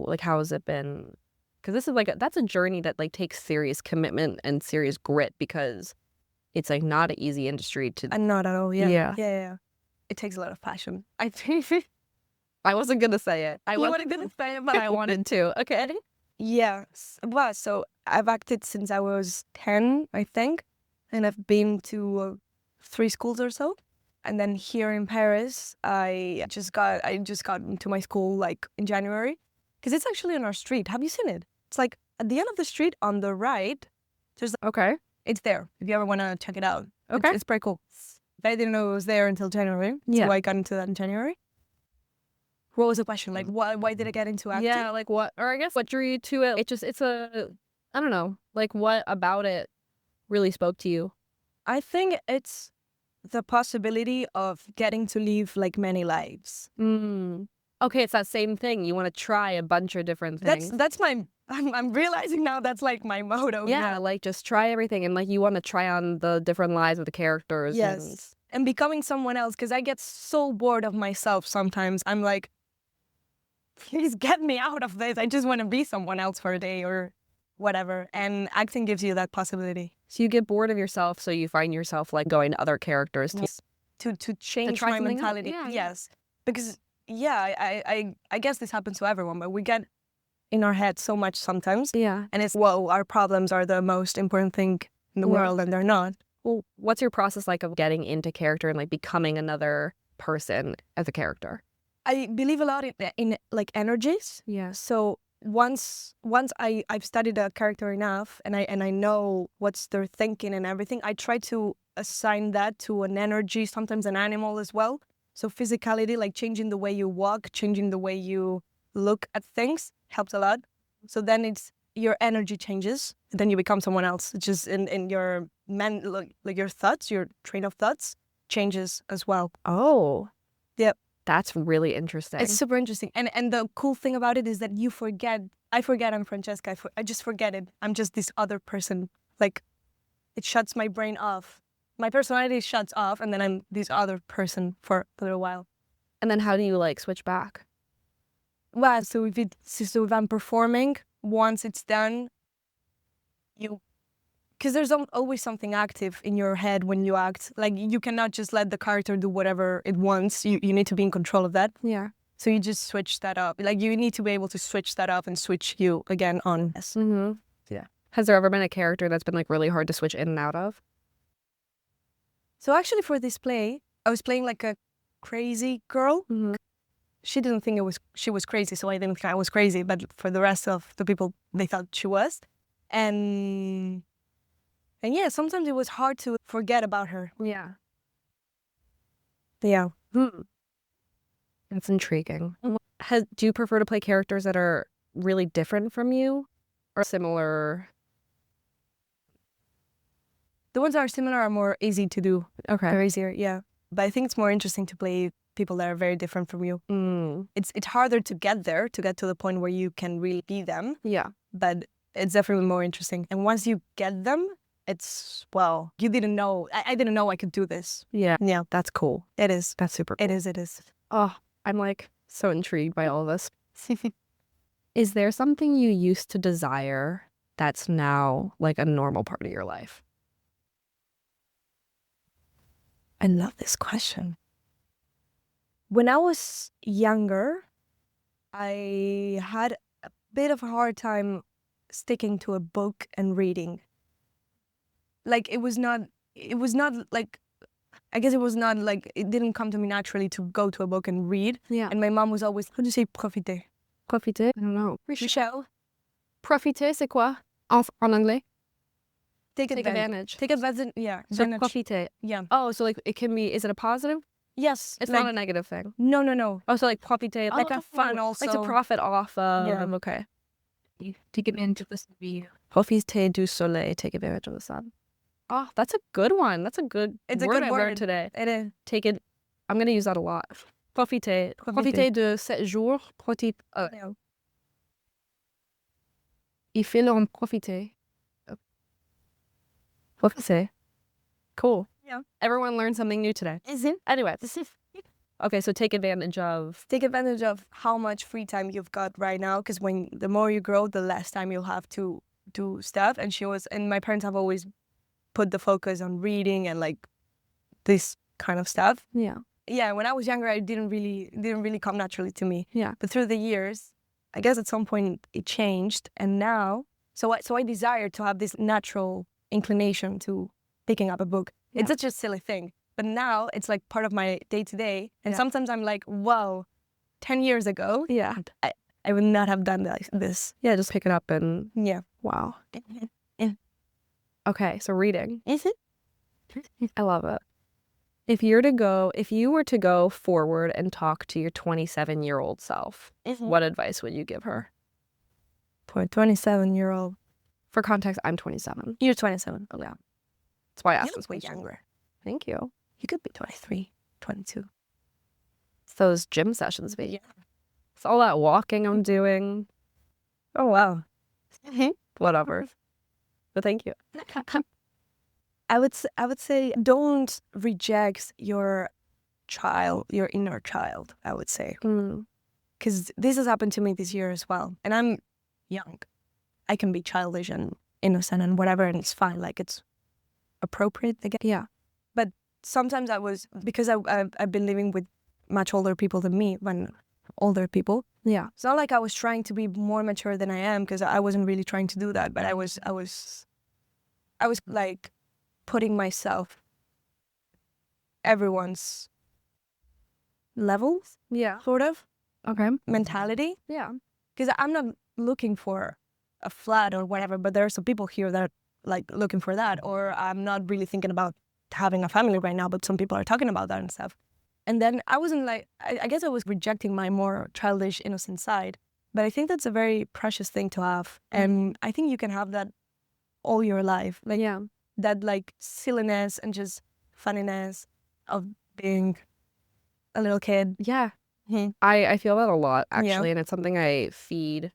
[SPEAKER 2] like, how has it been? Because this is that's a journey that like takes serious commitment and serious grit because it's like not an easy industry to.
[SPEAKER 3] And not at all.
[SPEAKER 2] Yeah.
[SPEAKER 3] Yeah. It takes a lot of passion. I think.
[SPEAKER 2] I wasn't going to say it. I
[SPEAKER 3] You
[SPEAKER 2] wasn't going to say it, but I wanted to. Okay.
[SPEAKER 3] Yes. Well, so I've acted since I was 10, I think. And I've been to 3 schools or so. And then here in Paris, I just got into my school like in January. Because it's actually on our street. Have you seen it? It's like at the end of the street on the right, there's
[SPEAKER 2] Okay.
[SPEAKER 3] it's there. If you ever want to check it out.
[SPEAKER 2] Okay.
[SPEAKER 3] It's pretty cool. I didn't know it was there until January.
[SPEAKER 2] Yeah.
[SPEAKER 3] So I got into that in January. What was the question? Like, why did I get into acting?
[SPEAKER 2] Yeah, like what, or I guess what drew you to it? I don't know, like what about it really spoke to you?
[SPEAKER 3] I think it's the possibility of getting to live like many lives.
[SPEAKER 2] Okay, it's that same thing. You want to try a bunch of different things.
[SPEAKER 3] That's my. I'm realizing now that's like my motto.
[SPEAKER 2] Yeah, like just try everything, and like you want to try on the different lives of the characters.
[SPEAKER 3] Yes. And becoming someone else, because I get so bored of myself sometimes. I'm like, please get me out of this. I just want to be someone else for a day or whatever. And acting gives you that possibility.
[SPEAKER 2] So you get bored of yourself, so you find yourself like going to other characters
[SPEAKER 3] To change
[SPEAKER 2] try
[SPEAKER 3] my
[SPEAKER 2] something else.
[SPEAKER 3] mentality.
[SPEAKER 2] Yeah,
[SPEAKER 3] Yes. Because I guess this happens to everyone, but we get in our head so much sometimes.
[SPEAKER 2] Yeah.
[SPEAKER 3] And it's, whoa, our problems are the most important thing in the world, and they're not.
[SPEAKER 2] Well, what's your process like of getting into character and like becoming another person as a character?
[SPEAKER 3] I believe a lot in like energies.
[SPEAKER 2] Yeah.
[SPEAKER 3] So once I've studied a character enough and I know what's their thinking and everything, I try to assign that to an energy, sometimes an animal as well. So physicality, like changing the way you walk, changing the way you look at things, helps a lot. So then it's your energy changes, and then you become someone else. It's just in your like your thoughts, your train of thoughts changes as well.
[SPEAKER 2] Oh.
[SPEAKER 3] Yep.
[SPEAKER 2] That's really interesting.
[SPEAKER 3] It's super interesting. And the cool thing about it is that you forget. I forget I'm Francesca. I just forget it. I'm just this other person. Like, it shuts my brain off. My personality shuts off, and then I'm this other person for a little while.
[SPEAKER 2] And then how do you like switch back?
[SPEAKER 3] Well, so if I'm performing, once it's done, because there's always something active in your head when you act. Like, you cannot just let the character do whatever it wants. You need to be in control of that.
[SPEAKER 2] Yeah.
[SPEAKER 3] So you just switch that up. Like, you need to be able to switch that up and switch you again on. Yes.
[SPEAKER 2] Mm-hmm.
[SPEAKER 3] Yeah.
[SPEAKER 2] Has there ever been a character that's been like really hard to switch in and out of?
[SPEAKER 3] So actually for this play, I was playing like a crazy girl.
[SPEAKER 2] Mm-hmm.
[SPEAKER 3] She didn't think she was crazy, so I didn't think I was crazy. But for the rest of the people, they thought she was. And yeah, sometimes it was hard to forget about her.
[SPEAKER 2] Yeah.
[SPEAKER 3] Yeah.
[SPEAKER 2] That's intriguing. Do you prefer to play characters that are really different from you or similar?
[SPEAKER 3] The ones that are similar are more easy to do.
[SPEAKER 2] Okay.
[SPEAKER 3] They're easier, yeah. But I think it's more interesting to play people that are very different from you. It's harder to get there, to get to the point where you can really be them.
[SPEAKER 2] Yeah.
[SPEAKER 3] But it's definitely more interesting. And once you get them, it's, well, you didn't know. I didn't know I could do this.
[SPEAKER 2] Yeah.
[SPEAKER 3] Yeah.
[SPEAKER 2] That's cool.
[SPEAKER 3] It is.
[SPEAKER 2] That's super cool.
[SPEAKER 3] It is.
[SPEAKER 2] Oh, I'm like so intrigued by all of this. Is there something you used to desire that's now like a normal part of your life?
[SPEAKER 3] I love this question. When I was younger, I had a bit of a hard time sticking to a book and reading. Like, it was not like, I guess it was not like, it didn't come to me naturally to go to a book and read.
[SPEAKER 2] Yeah.
[SPEAKER 3] And my mom was always, how do you say profiter?
[SPEAKER 2] Profiter? I don't know.
[SPEAKER 3] Michelle?
[SPEAKER 2] Profiter, c'est quoi? En anglais?
[SPEAKER 3] Take advantage. Take advantage, yeah.
[SPEAKER 2] So
[SPEAKER 3] Advantage.
[SPEAKER 2] profiter.
[SPEAKER 3] Yeah.
[SPEAKER 2] Oh, so like it can be, is it a positive?
[SPEAKER 3] Yes.
[SPEAKER 2] It's
[SPEAKER 3] like,
[SPEAKER 2] not a negative thing.
[SPEAKER 3] No.
[SPEAKER 2] Oh, so like profiter.
[SPEAKER 3] Like a fun also.
[SPEAKER 2] Like to profit off of.
[SPEAKER 3] Yeah.
[SPEAKER 2] Okay.
[SPEAKER 1] Take advantage of this view.
[SPEAKER 2] Profiter du soleil, take advantage of the sun. Oh, that's a good one. That's a good
[SPEAKER 3] It's
[SPEAKER 2] word
[SPEAKER 3] a good
[SPEAKER 2] I
[SPEAKER 3] word
[SPEAKER 2] learned today.
[SPEAKER 3] It is.
[SPEAKER 2] Take it. I'm going to use that a lot. Profiter. Profiter de 7 jours.
[SPEAKER 3] Yeah.
[SPEAKER 2] Il faut en profiter. Profiter. Cool.
[SPEAKER 3] Yeah.
[SPEAKER 2] Everyone learned something new today.
[SPEAKER 3] Is it?
[SPEAKER 2] Anyway. Okay, so take advantage of.
[SPEAKER 3] Take advantage of how much free time you've got right now, because the more you grow, the less time you'll have to do stuff. And my parents have always put the focus on reading and like this kind of stuff.
[SPEAKER 2] Yeah.
[SPEAKER 3] Yeah, when I was younger, it didn't really come naturally to me.
[SPEAKER 2] Yeah.
[SPEAKER 3] But through the years, I guess at some point it changed, and now, so I desire to have this natural inclination to picking up a book.
[SPEAKER 2] Yeah.
[SPEAKER 3] It's such a silly thing, but now it's like part of my day to day. And
[SPEAKER 2] Yeah.
[SPEAKER 3] sometimes I'm like, wow, 10 years ago,
[SPEAKER 2] Yeah.
[SPEAKER 3] I would not have done this.
[SPEAKER 2] Yeah, just pick it up and
[SPEAKER 3] Yeah.
[SPEAKER 2] wow.
[SPEAKER 3] Yeah.
[SPEAKER 2] Okay, so reading.
[SPEAKER 3] Is it?
[SPEAKER 2] I love it. If you were to go forward and talk to your 27-year-old self, what advice would you give her?
[SPEAKER 3] For a 27-year-old.
[SPEAKER 2] For context, I'm 27.
[SPEAKER 3] You're 27.
[SPEAKER 2] Oh, yeah. That's why I
[SPEAKER 3] You
[SPEAKER 2] asked
[SPEAKER 3] look
[SPEAKER 2] this
[SPEAKER 3] way
[SPEAKER 2] question.
[SPEAKER 3] younger.
[SPEAKER 2] Thank you.
[SPEAKER 3] You could be 23, 22.
[SPEAKER 2] It's those gym sessions, baby. It's all that walking I'm doing.
[SPEAKER 3] Oh, wow.
[SPEAKER 2] Whatever. But thank you.
[SPEAKER 3] I would say don't reject your child, your inner child, I would say. Because this has happened to me this year as well. And I'm young. I can be childish and innocent and whatever, and it's fine. Like, it's appropriate, I guess.
[SPEAKER 2] Yeah.
[SPEAKER 3] But sometimes because I've been living with much older people than me, older people.
[SPEAKER 2] Yeah.
[SPEAKER 3] It's not like I was trying to be more mature than I am, because I wasn't really trying to do that. But I was like putting myself everyone's levels,
[SPEAKER 2] Yeah.
[SPEAKER 3] sort of
[SPEAKER 2] Okay.
[SPEAKER 3] mentality.
[SPEAKER 2] Yeah.
[SPEAKER 3] Because I'm not looking for a flat or whatever, but there are some people here that like looking for that. Or I'm not really thinking about having a family right now, but some people are talking about that and stuff. And then I wasn't like, I guess I was rejecting my more childish, innocent side. But I think that's a very precious thing to have. And I think you can have that all your life. Like,
[SPEAKER 2] Yeah.
[SPEAKER 3] that like silliness and just funniness of being a little kid.
[SPEAKER 2] Yeah.
[SPEAKER 3] Hmm.
[SPEAKER 2] I feel that a lot,
[SPEAKER 3] Yeah.
[SPEAKER 2] actually. And it's something I feed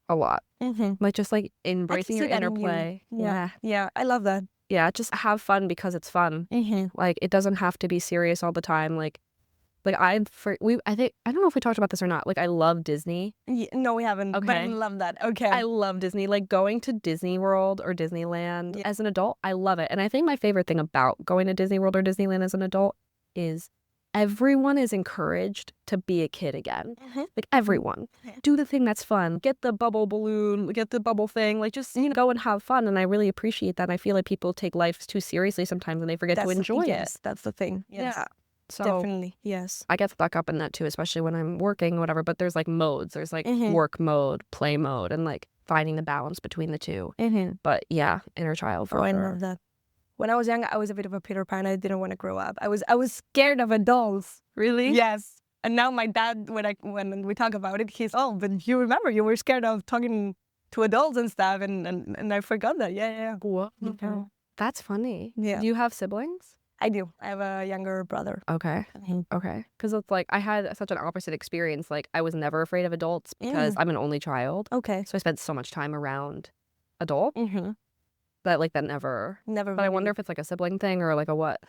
[SPEAKER 2] a lot.
[SPEAKER 3] Mm-hmm.
[SPEAKER 2] Like, just like embracing your
[SPEAKER 3] see that
[SPEAKER 2] inner
[SPEAKER 3] in you.
[SPEAKER 2] play.
[SPEAKER 3] Yeah. Yeah, I love that.
[SPEAKER 2] Yeah. Just have fun because it's fun.
[SPEAKER 3] Mm-hmm.
[SPEAKER 2] Like, it doesn't have to be serious all the time. I don't know if we talked about this or not. Like, I love Disney.
[SPEAKER 3] Yeah, no, we haven't. But I
[SPEAKER 2] Okay.
[SPEAKER 3] love that. Okay.
[SPEAKER 2] I love Disney. Like, going to Disney World or Disneyland as an adult, I love it. And I think my favorite thing about going to Disney World or Disneyland as an adult is everyone is encouraged to be a kid again. Like, everyone. Do the thing that's fun. Get the bubble balloon, get the bubble thing. Like, just, go and have fun. And I really appreciate that. And I feel like people take life too seriously sometimes and they forget to enjoy it.
[SPEAKER 3] Yes, that's the thing. Yes.
[SPEAKER 2] Yeah. So
[SPEAKER 3] Definitely. Yes.
[SPEAKER 2] I get stuck up in that too, especially when I'm working, whatever. But there's like modes. There's like work mode, play mode, and like finding the balance between the two. But yeah, inner child for
[SPEAKER 3] I
[SPEAKER 2] sure.
[SPEAKER 3] love that. When I was young, I was a bit of a Peter Pan. I didn't want to grow up. I was scared of adults.
[SPEAKER 2] Really?
[SPEAKER 3] Yes. And now my dad, when we talk about it, he's, oh, but you remember you were scared of talking to adults and stuff, and I forgot that. Yeah.
[SPEAKER 2] Whoa.
[SPEAKER 3] Okay.
[SPEAKER 2] That's funny.
[SPEAKER 3] Yeah.
[SPEAKER 2] Do you have siblings?
[SPEAKER 3] I do. I have a younger brother.
[SPEAKER 2] Okay. Okay. Because it's like I had such an opposite experience. Like, I was never afraid of adults because I'm an only child.
[SPEAKER 3] Okay.
[SPEAKER 2] So I spent so much time around adults that never.
[SPEAKER 3] Never.
[SPEAKER 2] But I wonder if it's like a sibling thing or like a what?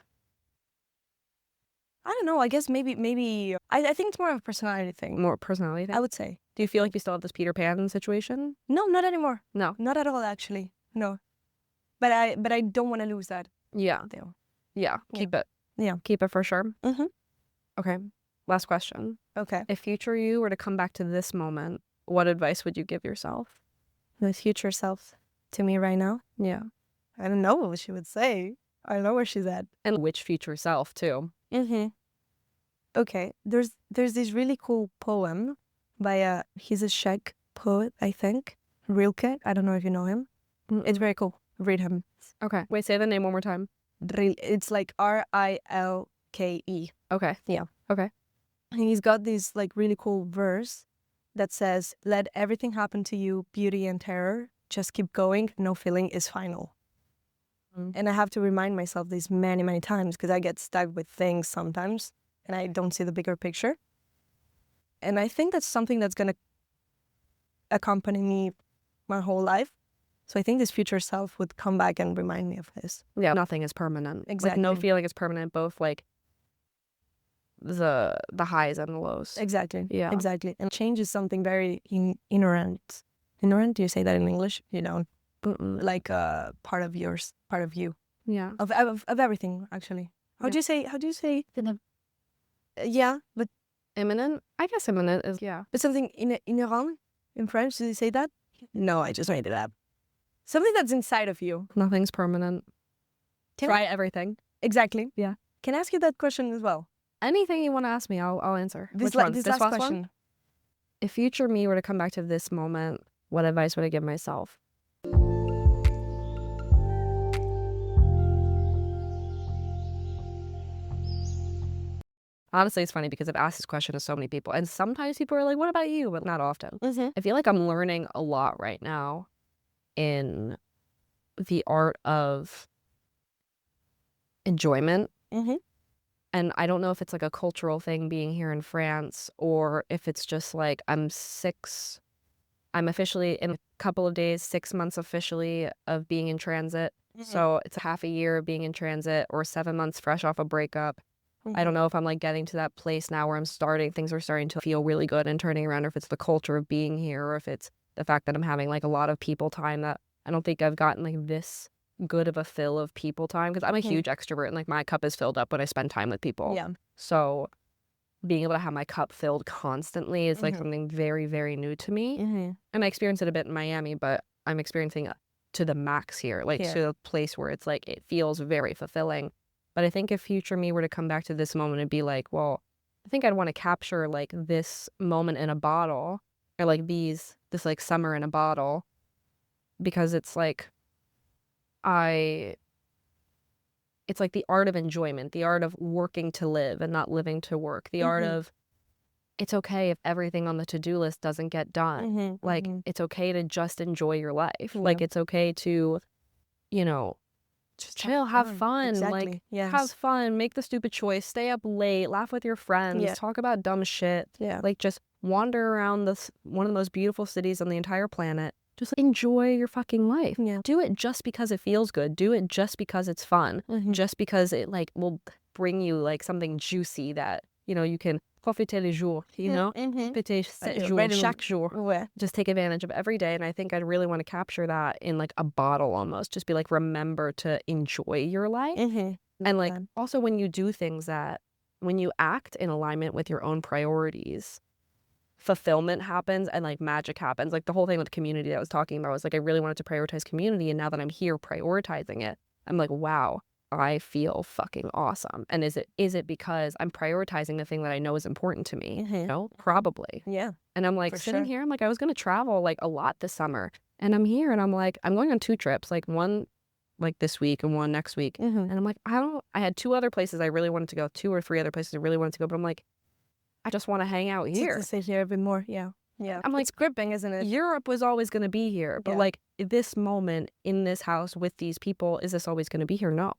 [SPEAKER 3] I don't know. I guess maybe. I think it's more of a personality thing.
[SPEAKER 2] More personality thing?
[SPEAKER 3] I would say.
[SPEAKER 2] Do you feel like you still have this Peter Pan situation?
[SPEAKER 3] No, not anymore.
[SPEAKER 2] No.
[SPEAKER 3] Not at all, actually. No. But I don't want to lose that.
[SPEAKER 2] Yeah.
[SPEAKER 3] Though.
[SPEAKER 2] Yeah. Keep it.
[SPEAKER 3] Yeah.
[SPEAKER 2] Keep it for sure.
[SPEAKER 3] Mm-hmm.
[SPEAKER 2] Okay. Last question.
[SPEAKER 3] Okay.
[SPEAKER 2] If future you were to come back to this moment, what advice would you give yourself?
[SPEAKER 3] The future self to me right now?
[SPEAKER 2] Yeah.
[SPEAKER 3] I don't know what she would say. I don't know where she's at.
[SPEAKER 2] And which future self too?
[SPEAKER 3] Okay. There's this really cool poem by he's a Czech poet, I think. Rilke. I don't know if you know him. It's very cool. Read him.
[SPEAKER 2] Okay. Wait, say the name one more time.
[SPEAKER 3] It's like Rilke.
[SPEAKER 2] Okay.
[SPEAKER 3] Yeah.
[SPEAKER 2] Okay.
[SPEAKER 3] And he's got this like really cool verse that says, "Let everything happen to you, beauty and terror. Just keep going. No feeling is final." And I have to remind myself this many, many times because I get stuck with things sometimes and I don't see the bigger picture. And I think that's something that's going to accompany me my whole life. So I think this future self would come back and remind me of this.
[SPEAKER 2] Yeah. Nothing is permanent.
[SPEAKER 3] Exactly.
[SPEAKER 2] Like, no feeling is permanent, both like the highs and the lows.
[SPEAKER 3] Exactly.
[SPEAKER 2] Yeah.
[SPEAKER 3] Exactly. And change is something very inherent. Inherent? Do you say that in English? You don't. Like part of yours, part of you.
[SPEAKER 2] Yeah.
[SPEAKER 3] Of everything, actually. How do you say? Yeah, but
[SPEAKER 2] Imminent? I guess imminent is, yeah.
[SPEAKER 3] but something inherent in French. Do you say that? No, I just made it up. Something that's inside of you.
[SPEAKER 2] Nothing's permanent.
[SPEAKER 3] Can
[SPEAKER 2] Try everything.
[SPEAKER 3] Exactly.
[SPEAKER 2] Yeah.
[SPEAKER 3] Can I ask you that question as well?
[SPEAKER 2] Anything you want to ask me, I'll answer.
[SPEAKER 3] This
[SPEAKER 2] Which one?
[SPEAKER 3] this last question.
[SPEAKER 2] If future me were to come back to this moment, what advice would I give myself? Honestly, it's funny because I've asked this question to so many people, and sometimes people are like, what about you? But not often. I feel like I'm learning a lot right now in the art of enjoyment. And I don't know if it's like a cultural thing being here in France, or if it's just like I'm officially in a couple of days, 6 months officially of being in transit. So it's a half a year of being in transit, or 7 months fresh off a breakup. I don't know if I'm like getting to that place now where things are starting to feel really good and turning around, or if it's the culture of being here, or if it's the fact that I'm having like a lot of people time that I don't think I've gotten like this good of a fill of people time, because I'm a huge extrovert and like my cup is filled up when I spend time with people.
[SPEAKER 3] Yeah.
[SPEAKER 2] So being able to have my cup filled constantly is like something very, very new to me. And I experienced it a bit in Miami, but I'm experiencing it to the max here, like to a place where it's like it feels very fulfilling. But I think if future me were to come back to this moment and be like, well, I think I'd want to capture like this moment in a bottle, or like this like summer in a bottle, because it's like it's like the art of enjoyment, the art of working to live and not living to work, the art of it's okay if everything on the to-do list doesn't get done. Like it's okay to just enjoy your life. Like it's okay to, you know, just chill, have fun,
[SPEAKER 3] Exactly.
[SPEAKER 2] like have fun, make the stupid choice, stay up late, laugh with your friends, talk about dumb shit, like just wander around one of the most beautiful cities on the entire planet. Just enjoy your fucking life. Do it just because it feels good. Do it just because it's fun. Just because it like will bring you like something juicy that, you know, you can profiter les jours, you know? Profiter chaque jour. Just take advantage of every day. And I think I'd really want to capture that in like a bottle almost. Just be like, remember to enjoy your life. And like also when you do things when you act in alignment with your own priorities, fulfillment happens and like magic happens. Like the whole thing with community that I was talking about was like I really wanted to prioritize community, and now that I'm here prioritizing it, I'm like, wow, I feel fucking awesome. And is it because I'm prioritizing the thing that I know is important to me? No, probably.
[SPEAKER 3] Yeah.
[SPEAKER 2] And I'm like sitting here, I'm like, I was gonna travel like a lot this summer, and I'm here and I'm like, I'm going on 2 trips, like one like this week and one next week. And I'm like, I had 2 other places I really wanted to go, 2 or 3 other places I really wanted to go, but I'm like, I just want to hang out here.
[SPEAKER 3] To stay here a bit more, yeah.
[SPEAKER 2] I'm like,
[SPEAKER 3] it's gripping, isn't it?
[SPEAKER 2] Europe was always going to be here, but like this moment in this house with these people, is this always going to be here? No.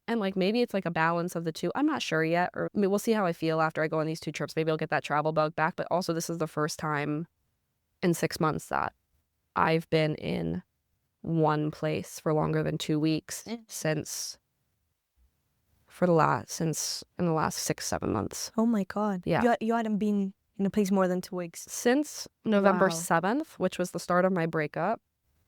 [SPEAKER 2] And like maybe it's like a balance of the two. I'm not sure yet. Or I mean, we'll see how I feel after I go on these 2 trips. Maybe I'll get that travel bug back. But also, this is the first time in 6 months that I've been in one place for longer than 2 weeks since in the last 6-7 months.
[SPEAKER 3] Oh my God.
[SPEAKER 2] Yeah.
[SPEAKER 3] You hadn't been in a place more than 2 weeks.
[SPEAKER 2] Since November 7th, which was the start of my breakup.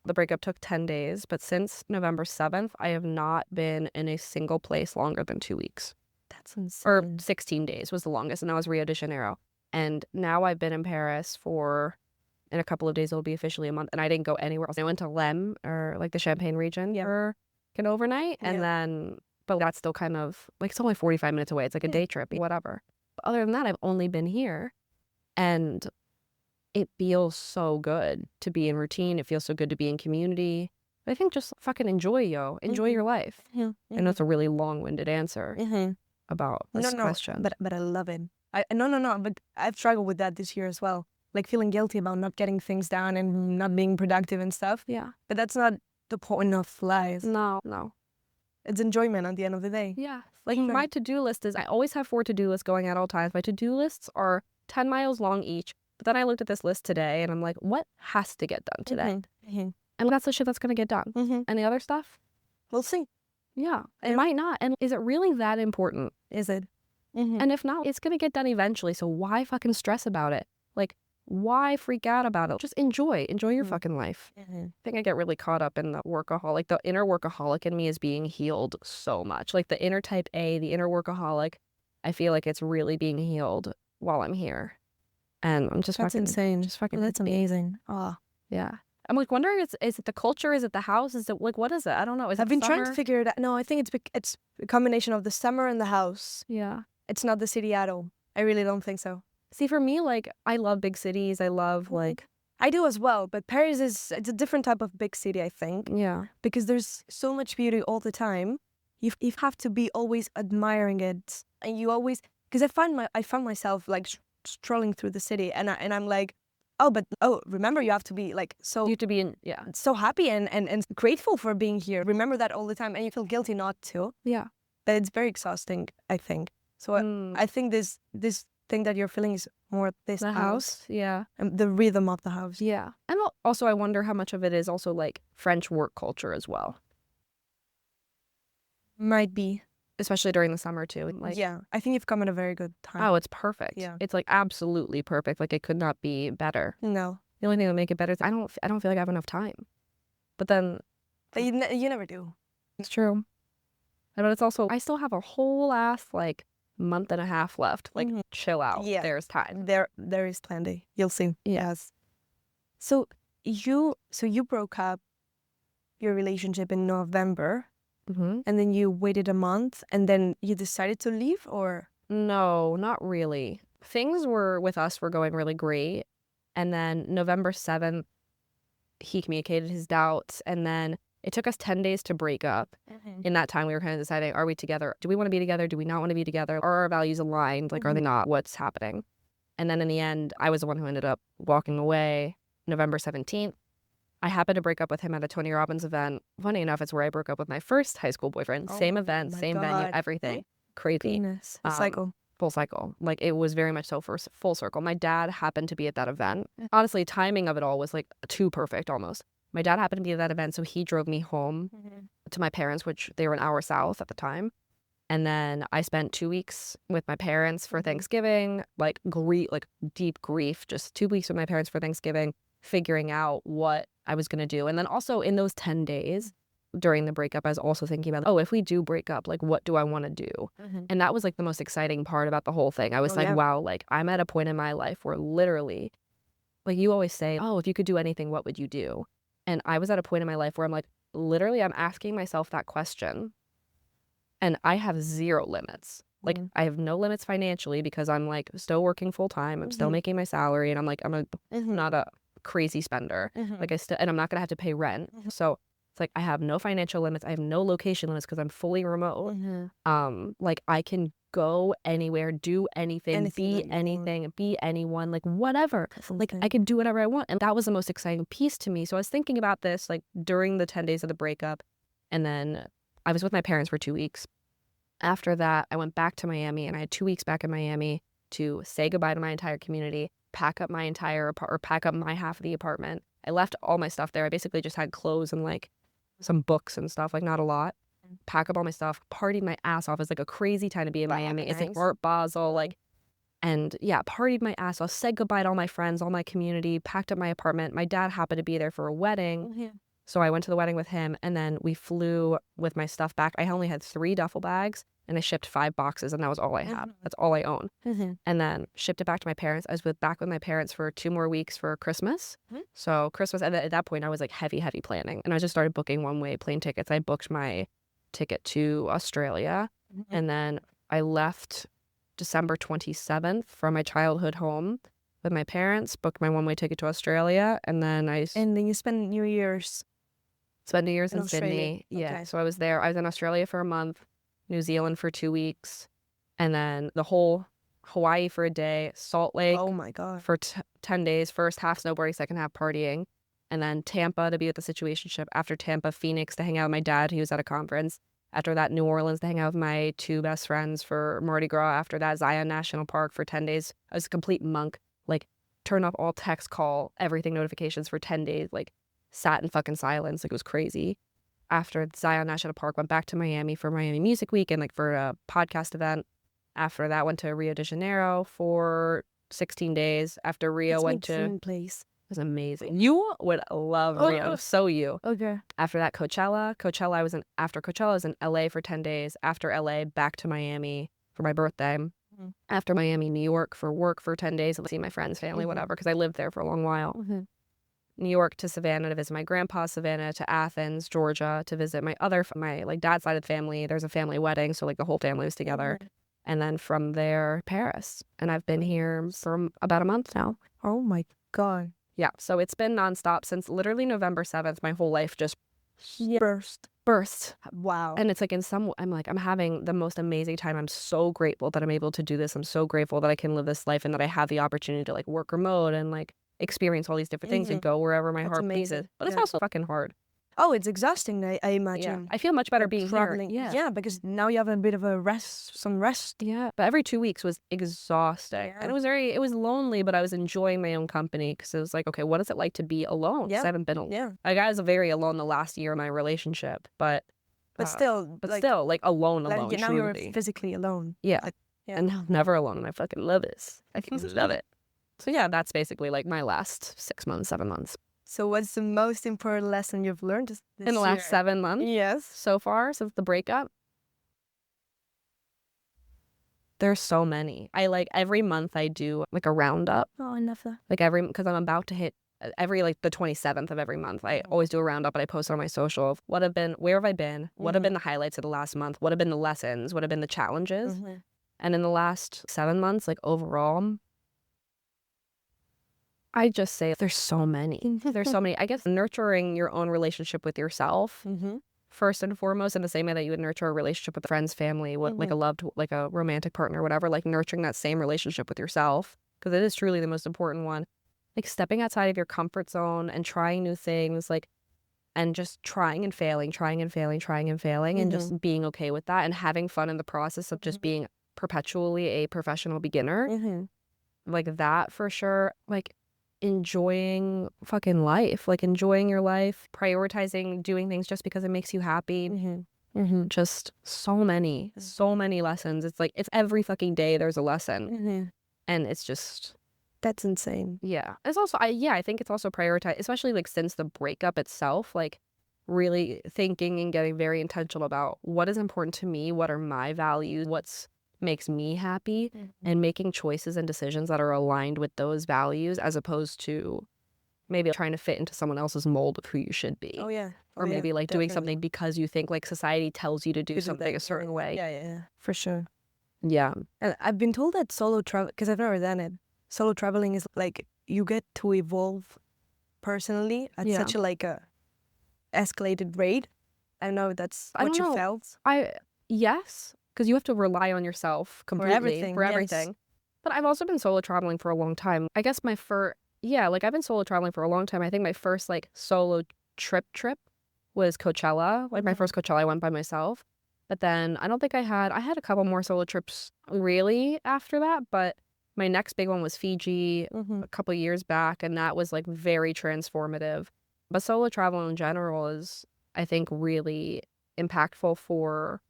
[SPEAKER 2] The breakup took 10 days, but since November 7th, I have not been in a single place longer than 2 weeks.
[SPEAKER 3] That's insane.
[SPEAKER 2] Or 16 days was the longest, and that was Rio de Janeiro. And now I've been in Paris in a couple of days, it'll be officially a month, and I didn't go anywhere else. I went to Lem, or like the Champagne region, for an overnight, and then, but that's still kind of, like it's only 45 minutes away. It's like a day trip, whatever. But other than that, I've only been here, and it feels so good to be in routine. It feels so good to be in community. But I think just fucking enjoy your life. I know it's a really long-winded answer about this question.
[SPEAKER 3] But I love it. But I've struggled with that this year as well. Like feeling guilty about not getting things done and not being productive and stuff.
[SPEAKER 2] Yeah.
[SPEAKER 3] But that's not the point of life.
[SPEAKER 2] No.
[SPEAKER 3] It's enjoyment at the end of the day.
[SPEAKER 2] Yeah. Like my to-do list is, I always have 4 to-do lists going at all times. My to-do lists are 10 miles long each. But then I looked at this list today and I'm like, what has to get done today? And that's the shit that's going to get done. And the other stuff?
[SPEAKER 3] We'll see.
[SPEAKER 2] Yeah. It might not. And is it really that important?
[SPEAKER 3] Is it?
[SPEAKER 2] And if not, it's going to get done eventually. So why fucking stress about it? Like, why freak out about it? Just enjoy your fucking life. I think I get really caught up in the workaholic. The inner workaholic in me is being healed so much. Like the inner type A, the inner workaholic, I feel like it's really being healed while I'm here. And I'm just
[SPEAKER 3] that's
[SPEAKER 2] fucking
[SPEAKER 3] insane.
[SPEAKER 2] Just fucking
[SPEAKER 3] that's amazing. Oh.
[SPEAKER 2] Yeah. I'm like wondering, is it the culture? Is it the house? Is it like, what is it? I don't know.
[SPEAKER 3] I've been trying to figure it out. No, I think it's a combination of the summer and the house.
[SPEAKER 2] Yeah.
[SPEAKER 3] It's not the city at all. I really don't think so.
[SPEAKER 2] See, for me, like, I love big cities. I love, like,
[SPEAKER 3] I do as well, but Paris it's a different type of big city, I think,
[SPEAKER 2] yeah.
[SPEAKER 3] because there's so much beauty all the time. You have to be always admiring it, and you always, because I found myself like strolling through the city, and I'm like, remember, you have to be like
[SPEAKER 2] You have to be in, yeah.
[SPEAKER 3] so happy and grateful for being here. Remember that all the time, and you feel guilty not to.
[SPEAKER 2] Yeah.
[SPEAKER 3] But it's very exhausting, I think. So I think this thing that you're feeling is more this
[SPEAKER 2] The house. Yeah.
[SPEAKER 3] and the rhythm of the house.
[SPEAKER 2] Yeah. And also, I wonder how much of it is also like French work culture as well,
[SPEAKER 3] Might be.
[SPEAKER 2] especially during the summer too. Like,
[SPEAKER 3] Yeah, I think you've come at a very good time.
[SPEAKER 2] oh, it's perfect.
[SPEAKER 3] Yeah.
[SPEAKER 2] It's like absolutely perfect. Like, it could not be better.
[SPEAKER 3] No,
[SPEAKER 2] The only thing that make it better is I don't feel like I have enough time. But then
[SPEAKER 3] but you never do.
[SPEAKER 2] it's true. But it's also, I still have a whole ass like month and a half left. Like, chill out.
[SPEAKER 3] Yeah.
[SPEAKER 2] There's time.
[SPEAKER 3] There is plenty. You'll see.
[SPEAKER 2] Yeah.
[SPEAKER 3] Yes. So you broke up your relationship in November,
[SPEAKER 2] Mm-hmm.
[SPEAKER 3] and then you waited a month, and then you decided to leave, or
[SPEAKER 2] No, not really. Things were with us were going really great. And then November 7th, he communicated his doubts. And then it took us 10 days to break up. In that time, we were kind of deciding, are we together? Do we want to be together? Do we not want to be together? Are our values aligned? Like, are they not? What's happening? And then in the end, I was the one who ended up walking away November 17th. I happened to break up with him at a Tony Robbins event. Funny enough, it's where I broke up with my first high school boyfriend.
[SPEAKER 3] Oh
[SPEAKER 2] Same event,
[SPEAKER 3] my
[SPEAKER 2] same venue,
[SPEAKER 3] God.
[SPEAKER 2] everything. Crazy.
[SPEAKER 3] goodness,
[SPEAKER 2] Um,
[SPEAKER 3] cycle.
[SPEAKER 2] Full cycle. Like, it was very much so full circle. My dad happened to be at that event. Honestly, timing of it all was like too perfect almost. My dad happened to be at that event, so he drove me home to my parents, which they were an hour south at the time. And then I spent 2 weeks with my parents for Thanksgiving, like deep grief, just 2 weeks with my parents for Thanksgiving, figuring out what I was going to do. And then also in those 10 days during the breakup, I was also thinking about, if we do break up, like, what do I want to do? And that was like the most exciting part about the whole thing. I was like,
[SPEAKER 3] yeah.
[SPEAKER 2] wow, like, I'm at a point in my life where literally, like, you always say, oh, if you could do anything, what would you do? And I was at a point in my life where I'm like, literally, I'm asking myself that question. And I have zero limits. Like, I have no limits financially because I'm like still working full time. I'm still making my salary, and I'm like, I'm not a crazy spender. Like, and I'm not gonna have to pay rent. So it's like I have no financial limits. I have no location limits because I'm fully remote. Like, I can go anywhere, do anything, be anything, be anyone, like whatever. Like, I could do whatever I want. And that was the most exciting piece to me. So I was thinking about this like during the 10 days of the breakup, and then I was with my parents for 2 weeks. After that, I went back to Miami, and I had 2 weeks back in Miami to say goodbye to my entire community, pack up my pack up my half of the apartment. I left all my stuff there. I basically just had clothes and like some books and stuff, like not a lot. Pack up all my stuff, partied my ass off. It's like a crazy time to be in Miami. It's like Art Basel, like, and yeah, partied my ass off, said goodbye to all my friends, all my community, packed up my apartment. My dad happened to be there for a wedding. So I went to the wedding with him, and then we flew with my stuff back. I only had 3 duffel bags, and I shipped 5 boxes, and that was all I had. That's all I own. And then shipped it back to my parents. I was back with my parents for 2 more weeks for Christmas. So Christmas, at that point, I was like heavy planning. And I just started booking one-way plane tickets. I booked my ticket to Australia. And then I left December 27th from my childhood home with my parents, booked my one-way ticket to Australia. And then
[SPEAKER 3] you spend New Year's.
[SPEAKER 2] spent New Year's in
[SPEAKER 3] Australia.
[SPEAKER 2] Sydney. Yeah.
[SPEAKER 3] Okay.
[SPEAKER 2] So I was there. I was in Australia for a month, New Zealand for 2 weeks, and then the whole Hawaii for a day, Salt Lake
[SPEAKER 3] Oh my God.
[SPEAKER 2] for 10 days, first half snowboarding, second half partying, and then Tampa to be with the situationship. After Tampa, Phoenix to hang out with my dad. He was at a conference. After that, New Orleans to hang out with my 2 best friends for Mardi Gras. After that, Zion National Park for 10 days. I was a complete monk. Like, turn off all text, call, everything notifications for 10 days. Like, sat in fucking silence. Like, it was crazy. After Zion National Park, went back to Miami for Miami Music Week and like for a podcast event. After that, went to Rio de Janeiro for 16 days. After Rio,
[SPEAKER 3] It's my
[SPEAKER 2] went to,
[SPEAKER 3] dream place.
[SPEAKER 2] it was amazing. You would love Rio. So you.
[SPEAKER 3] Okay.
[SPEAKER 2] After that, Coachella. After Coachella, I was in LA for 10 days. After LA, back to Miami for my birthday. After Miami, New York for work for 10 days. See my friends, family, whatever, because I lived there for a long while. New York to Savannah to visit my grandpa, Savannah to Athens, Georgia to visit my like dad's side of the family. There's a family wedding, so like the whole family was together. And then from there, Paris. And I've been here for about a month now.
[SPEAKER 3] Oh my God.
[SPEAKER 2] Yeah. So it's been nonstop since literally November 7th. My whole life just
[SPEAKER 3] Burst.
[SPEAKER 2] burst.
[SPEAKER 3] Wow.
[SPEAKER 2] And it's like I'm having the most amazing time. I'm so grateful that I'm able to do this. I'm so grateful that I can live this life and that I have the opportunity to like work remote and like experience all these different things and go wherever my
[SPEAKER 3] That's
[SPEAKER 2] heart pleases.
[SPEAKER 3] amazing.
[SPEAKER 2] But it's
[SPEAKER 3] Yeah.
[SPEAKER 2] also fucking hard.
[SPEAKER 3] Oh, it's exhausting, I
[SPEAKER 2] Yeah.
[SPEAKER 3] imagine.
[SPEAKER 2] I feel much better
[SPEAKER 3] Like
[SPEAKER 2] being
[SPEAKER 3] traveling.
[SPEAKER 2] here.
[SPEAKER 3] Yeah, because now you have a bit of a some rest.
[SPEAKER 2] Yeah. But every 2 weeks was exhausting. And
[SPEAKER 3] Yeah.
[SPEAKER 2] it was lonely, but I was enjoying my own company because it was like, okay, what is it like to be alone? 'Cause
[SPEAKER 3] Yeah.
[SPEAKER 2] I haven't been
[SPEAKER 3] Yeah.
[SPEAKER 2] Like I was very alone the last year of my relationship, but
[SPEAKER 3] Still,
[SPEAKER 2] still like alone,
[SPEAKER 3] like, now you're
[SPEAKER 2] truly.
[SPEAKER 3] physically alone.
[SPEAKER 2] Yeah.
[SPEAKER 3] Like, yeah.
[SPEAKER 2] And now never alone, and I fucking love this. I can love it. So yeah, that's basically like my last 6 months, 7 months.
[SPEAKER 3] So what's the most important lesson you've learned this
[SPEAKER 2] In the last
[SPEAKER 3] year?
[SPEAKER 2] 7 months
[SPEAKER 3] Yes.
[SPEAKER 2] so far since the breakup, there's so many. I like every month I do like a roundup.
[SPEAKER 3] Oh, I love that.
[SPEAKER 2] Like because I'm about to hit every like the 27th of every month. I always do a roundup and I post it on my social of where have I been, what have been the highlights of the last month, what have been the lessons, what have been the challenges. And in the last 7 months, like overall, I just say there's so many. There's so many. I guess nurturing your own relationship with yourself first and foremost, in the same way that you would nurture a relationship with friends, family, like like a romantic partner, whatever, like nurturing that same relationship with yourself, because it is truly the most important one. Like stepping outside of your comfort zone and trying new things, like, and just trying and failing, and just being okay with that and having fun in the process of just being perpetually a professional beginner. Like that for sure. Like enjoying fucking life, like enjoying your life, prioritizing doing things just because it makes you happy. Just so many lessons. It's like it's every fucking day there's a lesson. And it's just,
[SPEAKER 3] that's insane.
[SPEAKER 2] yeah. It's also I think it's also prioritized, especially like since the breakup itself, like really thinking and getting very intentional about what is important to me, what are my values, what's makes me happy, and making choices and decisions that are aligned with those values, as opposed to maybe trying to fit into someone else's mold of who you should be.
[SPEAKER 3] Oh yeah.
[SPEAKER 2] Or maybe like doing something because you think like society tells you to do something a certain way.
[SPEAKER 3] Yeah, for sure.
[SPEAKER 2] Yeah.
[SPEAKER 3] And I've been told that solo travel, because I've never done it, solo traveling is like you get to evolve personally at such a like a escalated rate. I don't know if that's what you felt.
[SPEAKER 2] Yes, because you have to rely on yourself completely for everything.
[SPEAKER 3] Yes.
[SPEAKER 2] But I've also been solo traveling for a long time. I guess like I've been solo traveling for a long time. I think my first like solo trip was Coachella. Like my first Coachella I went by myself. But then I don't think I had a couple more solo trips really after that, but my next big one was Fiji a couple years back, and that was like very transformative. But solo travel in general is, I think, really impactful for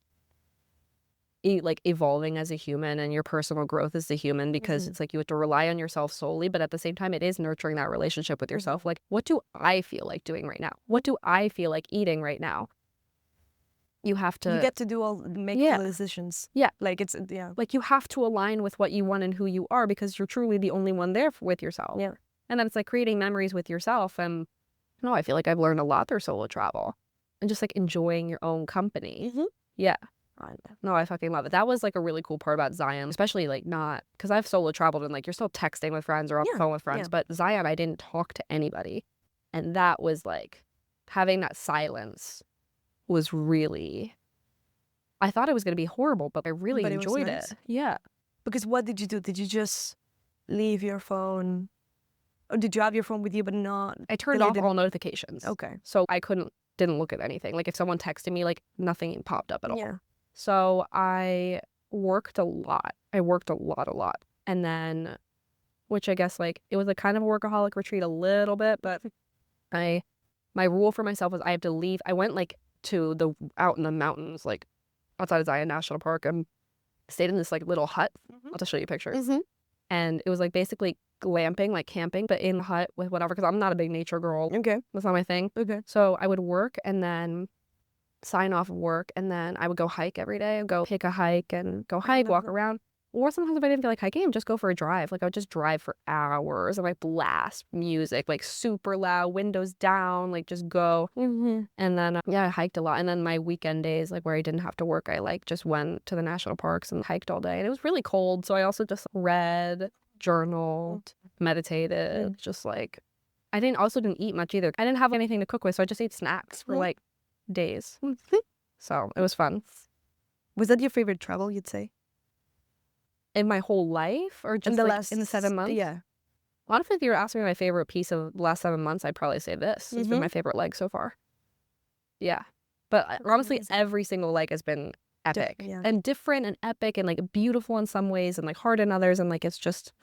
[SPEAKER 2] like evolving as a human and your personal growth as a human, because it's like you have to rely on yourself solely, but at the same time it is nurturing that relationship with yourself. Like, what do I feel like doing right now? What do I feel like eating right now? You have to,
[SPEAKER 3] you get to make all the decisions.
[SPEAKER 2] Yeah.
[SPEAKER 3] Like it's
[SPEAKER 2] like you have to align with what you want and who you are, because you're truly the only one there with yourself.
[SPEAKER 3] Yeah.
[SPEAKER 2] And then it's like creating memories with yourself. And no, I feel like I've learned a lot through solo travel and just like enjoying your own company. Yeah. No, I fucking love it. That was like a really cool part about Zion, especially like not because I've solo traveled and like you're still texting with friends or on the phone with friends, but Zion, I didn't talk to anybody. And that was like having that silence was really, I thought it was going to be horrible, but I really enjoyed it. Yeah.
[SPEAKER 3] Because what did you do? Did you just leave your phone? Or did you have your phone with you but not?
[SPEAKER 2] I turned off all notifications.
[SPEAKER 3] Okay.
[SPEAKER 2] So I didn't look at anything. Like if someone texted me, like nothing popped up at all.
[SPEAKER 3] Yeah.
[SPEAKER 2] So I worked a lot. A lot. And then, which I guess like it was a kind of a workaholic retreat a little bit, but my rule for myself was I have to leave. I went like to out in the mountains, like outside of Zion National Park, and stayed in this like little hut. I'll just show you pictures. And it was like basically glamping, like camping, but in the hut with whatever, because I'm not a big nature girl.
[SPEAKER 3] Okay.
[SPEAKER 2] That's not my thing.
[SPEAKER 3] Okay.
[SPEAKER 2] So I would work and then sign off of work, and then I would go hike every day. I'd go take a hike and go hike, walk around. Or sometimes if I didn't feel like hiking, I'd just go for a drive. Like I would just drive for hours and like blast music, like super loud, windows down, like just go.
[SPEAKER 3] Mm-hmm.
[SPEAKER 2] And then, I hiked a lot. And then my weekend days, like where I didn't have to work, I like just went to the national parks and hiked all day. And it was really cold. So I also just read, journaled, meditated, just like, I also didn't eat much either. I didn't have anything to cook with. So I just ate snacks for like days. So it was fun.
[SPEAKER 3] Was that your favorite travel, you'd say?
[SPEAKER 2] In my whole life, or just in the 7 months?
[SPEAKER 3] Yeah.
[SPEAKER 2] Honestly, if you were asking me my favorite piece of the last 7 months, I'd probably say this. It's been my favorite leg so far. Yeah. But honestly,
[SPEAKER 3] amazing.
[SPEAKER 2] every single leg has been epic.
[SPEAKER 3] Yeah.
[SPEAKER 2] And different and epic and like beautiful in some ways and like hard in others. And like it's just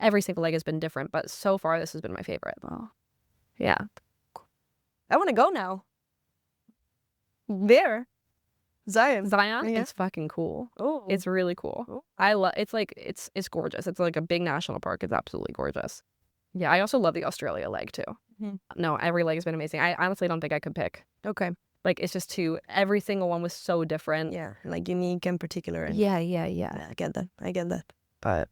[SPEAKER 2] every single leg has been different. But so far, this has been my favorite.
[SPEAKER 3] Wow.
[SPEAKER 2] Yeah.
[SPEAKER 3] I want to go now. There. Zion.
[SPEAKER 2] Zion,
[SPEAKER 3] Yeah.
[SPEAKER 2] it's fucking cool.
[SPEAKER 3] Oh.
[SPEAKER 2] It's really cool.
[SPEAKER 3] Oh.
[SPEAKER 2] I love. It's like it's gorgeous. It's like a big national park. It's absolutely gorgeous. Yeah, I also love the Australia leg too. No, every leg has been amazing. I honestly don't think I could pick.
[SPEAKER 3] Okay.
[SPEAKER 2] Like it's just every single one was so different.
[SPEAKER 3] Yeah. Like unique and particular. And
[SPEAKER 2] Yeah.
[SPEAKER 3] yeah, I get that.
[SPEAKER 2] But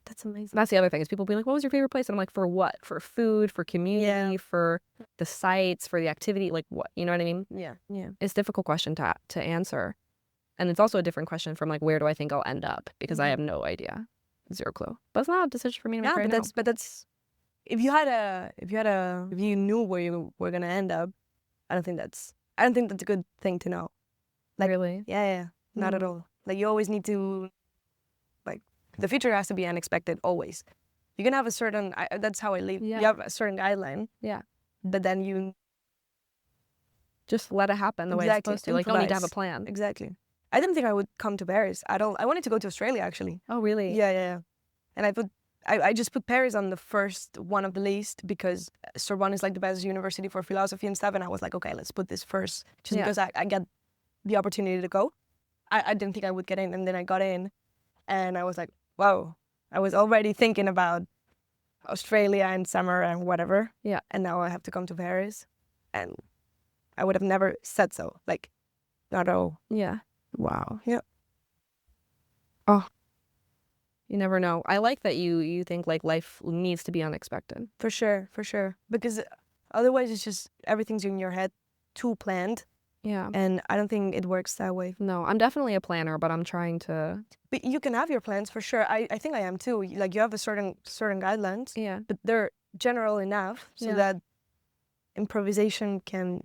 [SPEAKER 3] That's amazing.
[SPEAKER 2] that's the other thing is people be like, what was your favorite place? And I'm like, for what? For food, for community, for the sites, for the activity, like what? You know what I mean?
[SPEAKER 3] Yeah. Yeah.
[SPEAKER 2] It's a difficult question to answer. And it's also a different question from like, where do I think I'll end up? Because I have no idea. Zero clue. But it's not a decision for me to make right now.
[SPEAKER 3] But that's if you knew where you were gonna end up, I don't think that's a good thing to know. Like,
[SPEAKER 2] really?
[SPEAKER 3] Yeah. Not at all. Like you always need to, like, the future has to be unexpected always. You can have a certain. That's how I live.
[SPEAKER 2] Yeah.
[SPEAKER 3] You have a certain guideline.
[SPEAKER 2] Yeah.
[SPEAKER 3] But then you
[SPEAKER 2] Just let it happen the way it's supposed to. Like, you don't need to have a plan.
[SPEAKER 3] Exactly. I didn't think I would come to Paris at all. I wanted to go to Australia actually.
[SPEAKER 2] Oh, really?
[SPEAKER 3] Yeah. And I just put Paris on the first one of the list because Sorbonne is like the best university for philosophy and stuff. And I was like, okay, let's put this first just because I get the opportunity to go. I didn't think I would get in, and then I got in, and I was like, wow. I was already thinking about Australia and summer and whatever.
[SPEAKER 2] Yeah.
[SPEAKER 3] And now I have to come to Paris, and I would have never said so. Like, not at all.
[SPEAKER 2] Yeah.
[SPEAKER 3] Wow. Yeah.
[SPEAKER 2] Oh. You never know. I like that you think like life needs to be unexpected.
[SPEAKER 3] For sure. Because otherwise it's just everything's in your head, too planned.
[SPEAKER 2] Yeah.
[SPEAKER 3] And I don't think it works that way.
[SPEAKER 2] No, I'm definitely a planner, but I'm trying to.
[SPEAKER 3] But you can have your plans for sure. I think I am too. Like you have a certain guidelines.
[SPEAKER 2] Yeah.
[SPEAKER 3] But they're general enough so that improvisation can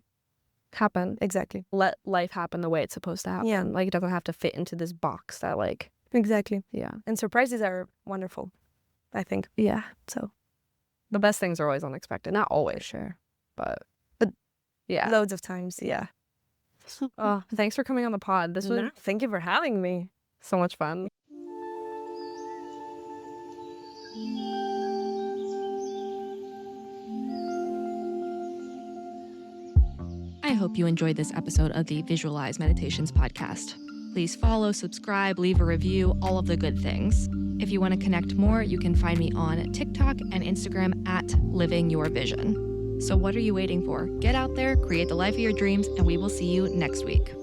[SPEAKER 2] happen.
[SPEAKER 3] Exactly.
[SPEAKER 2] Let life happen the way it's supposed to happen.
[SPEAKER 3] Yeah.
[SPEAKER 2] Like it doesn't have to fit into this box that like.
[SPEAKER 3] Exactly.
[SPEAKER 2] Yeah.
[SPEAKER 3] And surprises are wonderful, I think.
[SPEAKER 2] Yeah.
[SPEAKER 3] So
[SPEAKER 2] the best things are always unexpected. Not always,
[SPEAKER 3] sure.
[SPEAKER 2] but
[SPEAKER 3] yeah. Loads of times. Yeah.
[SPEAKER 2] Oh, thanks for coming on the pod. This was
[SPEAKER 3] Thank you for having me.
[SPEAKER 2] So much fun.
[SPEAKER 1] I hope you enjoyed this episode of the Visualize Meditations podcast. Please follow, subscribe, leave a review, all of the good things. If you want to connect more, you can find me on TikTok and Instagram at Living Your Vision. So what are you waiting for? Get out there, create the life of your dreams, and we will see you next week.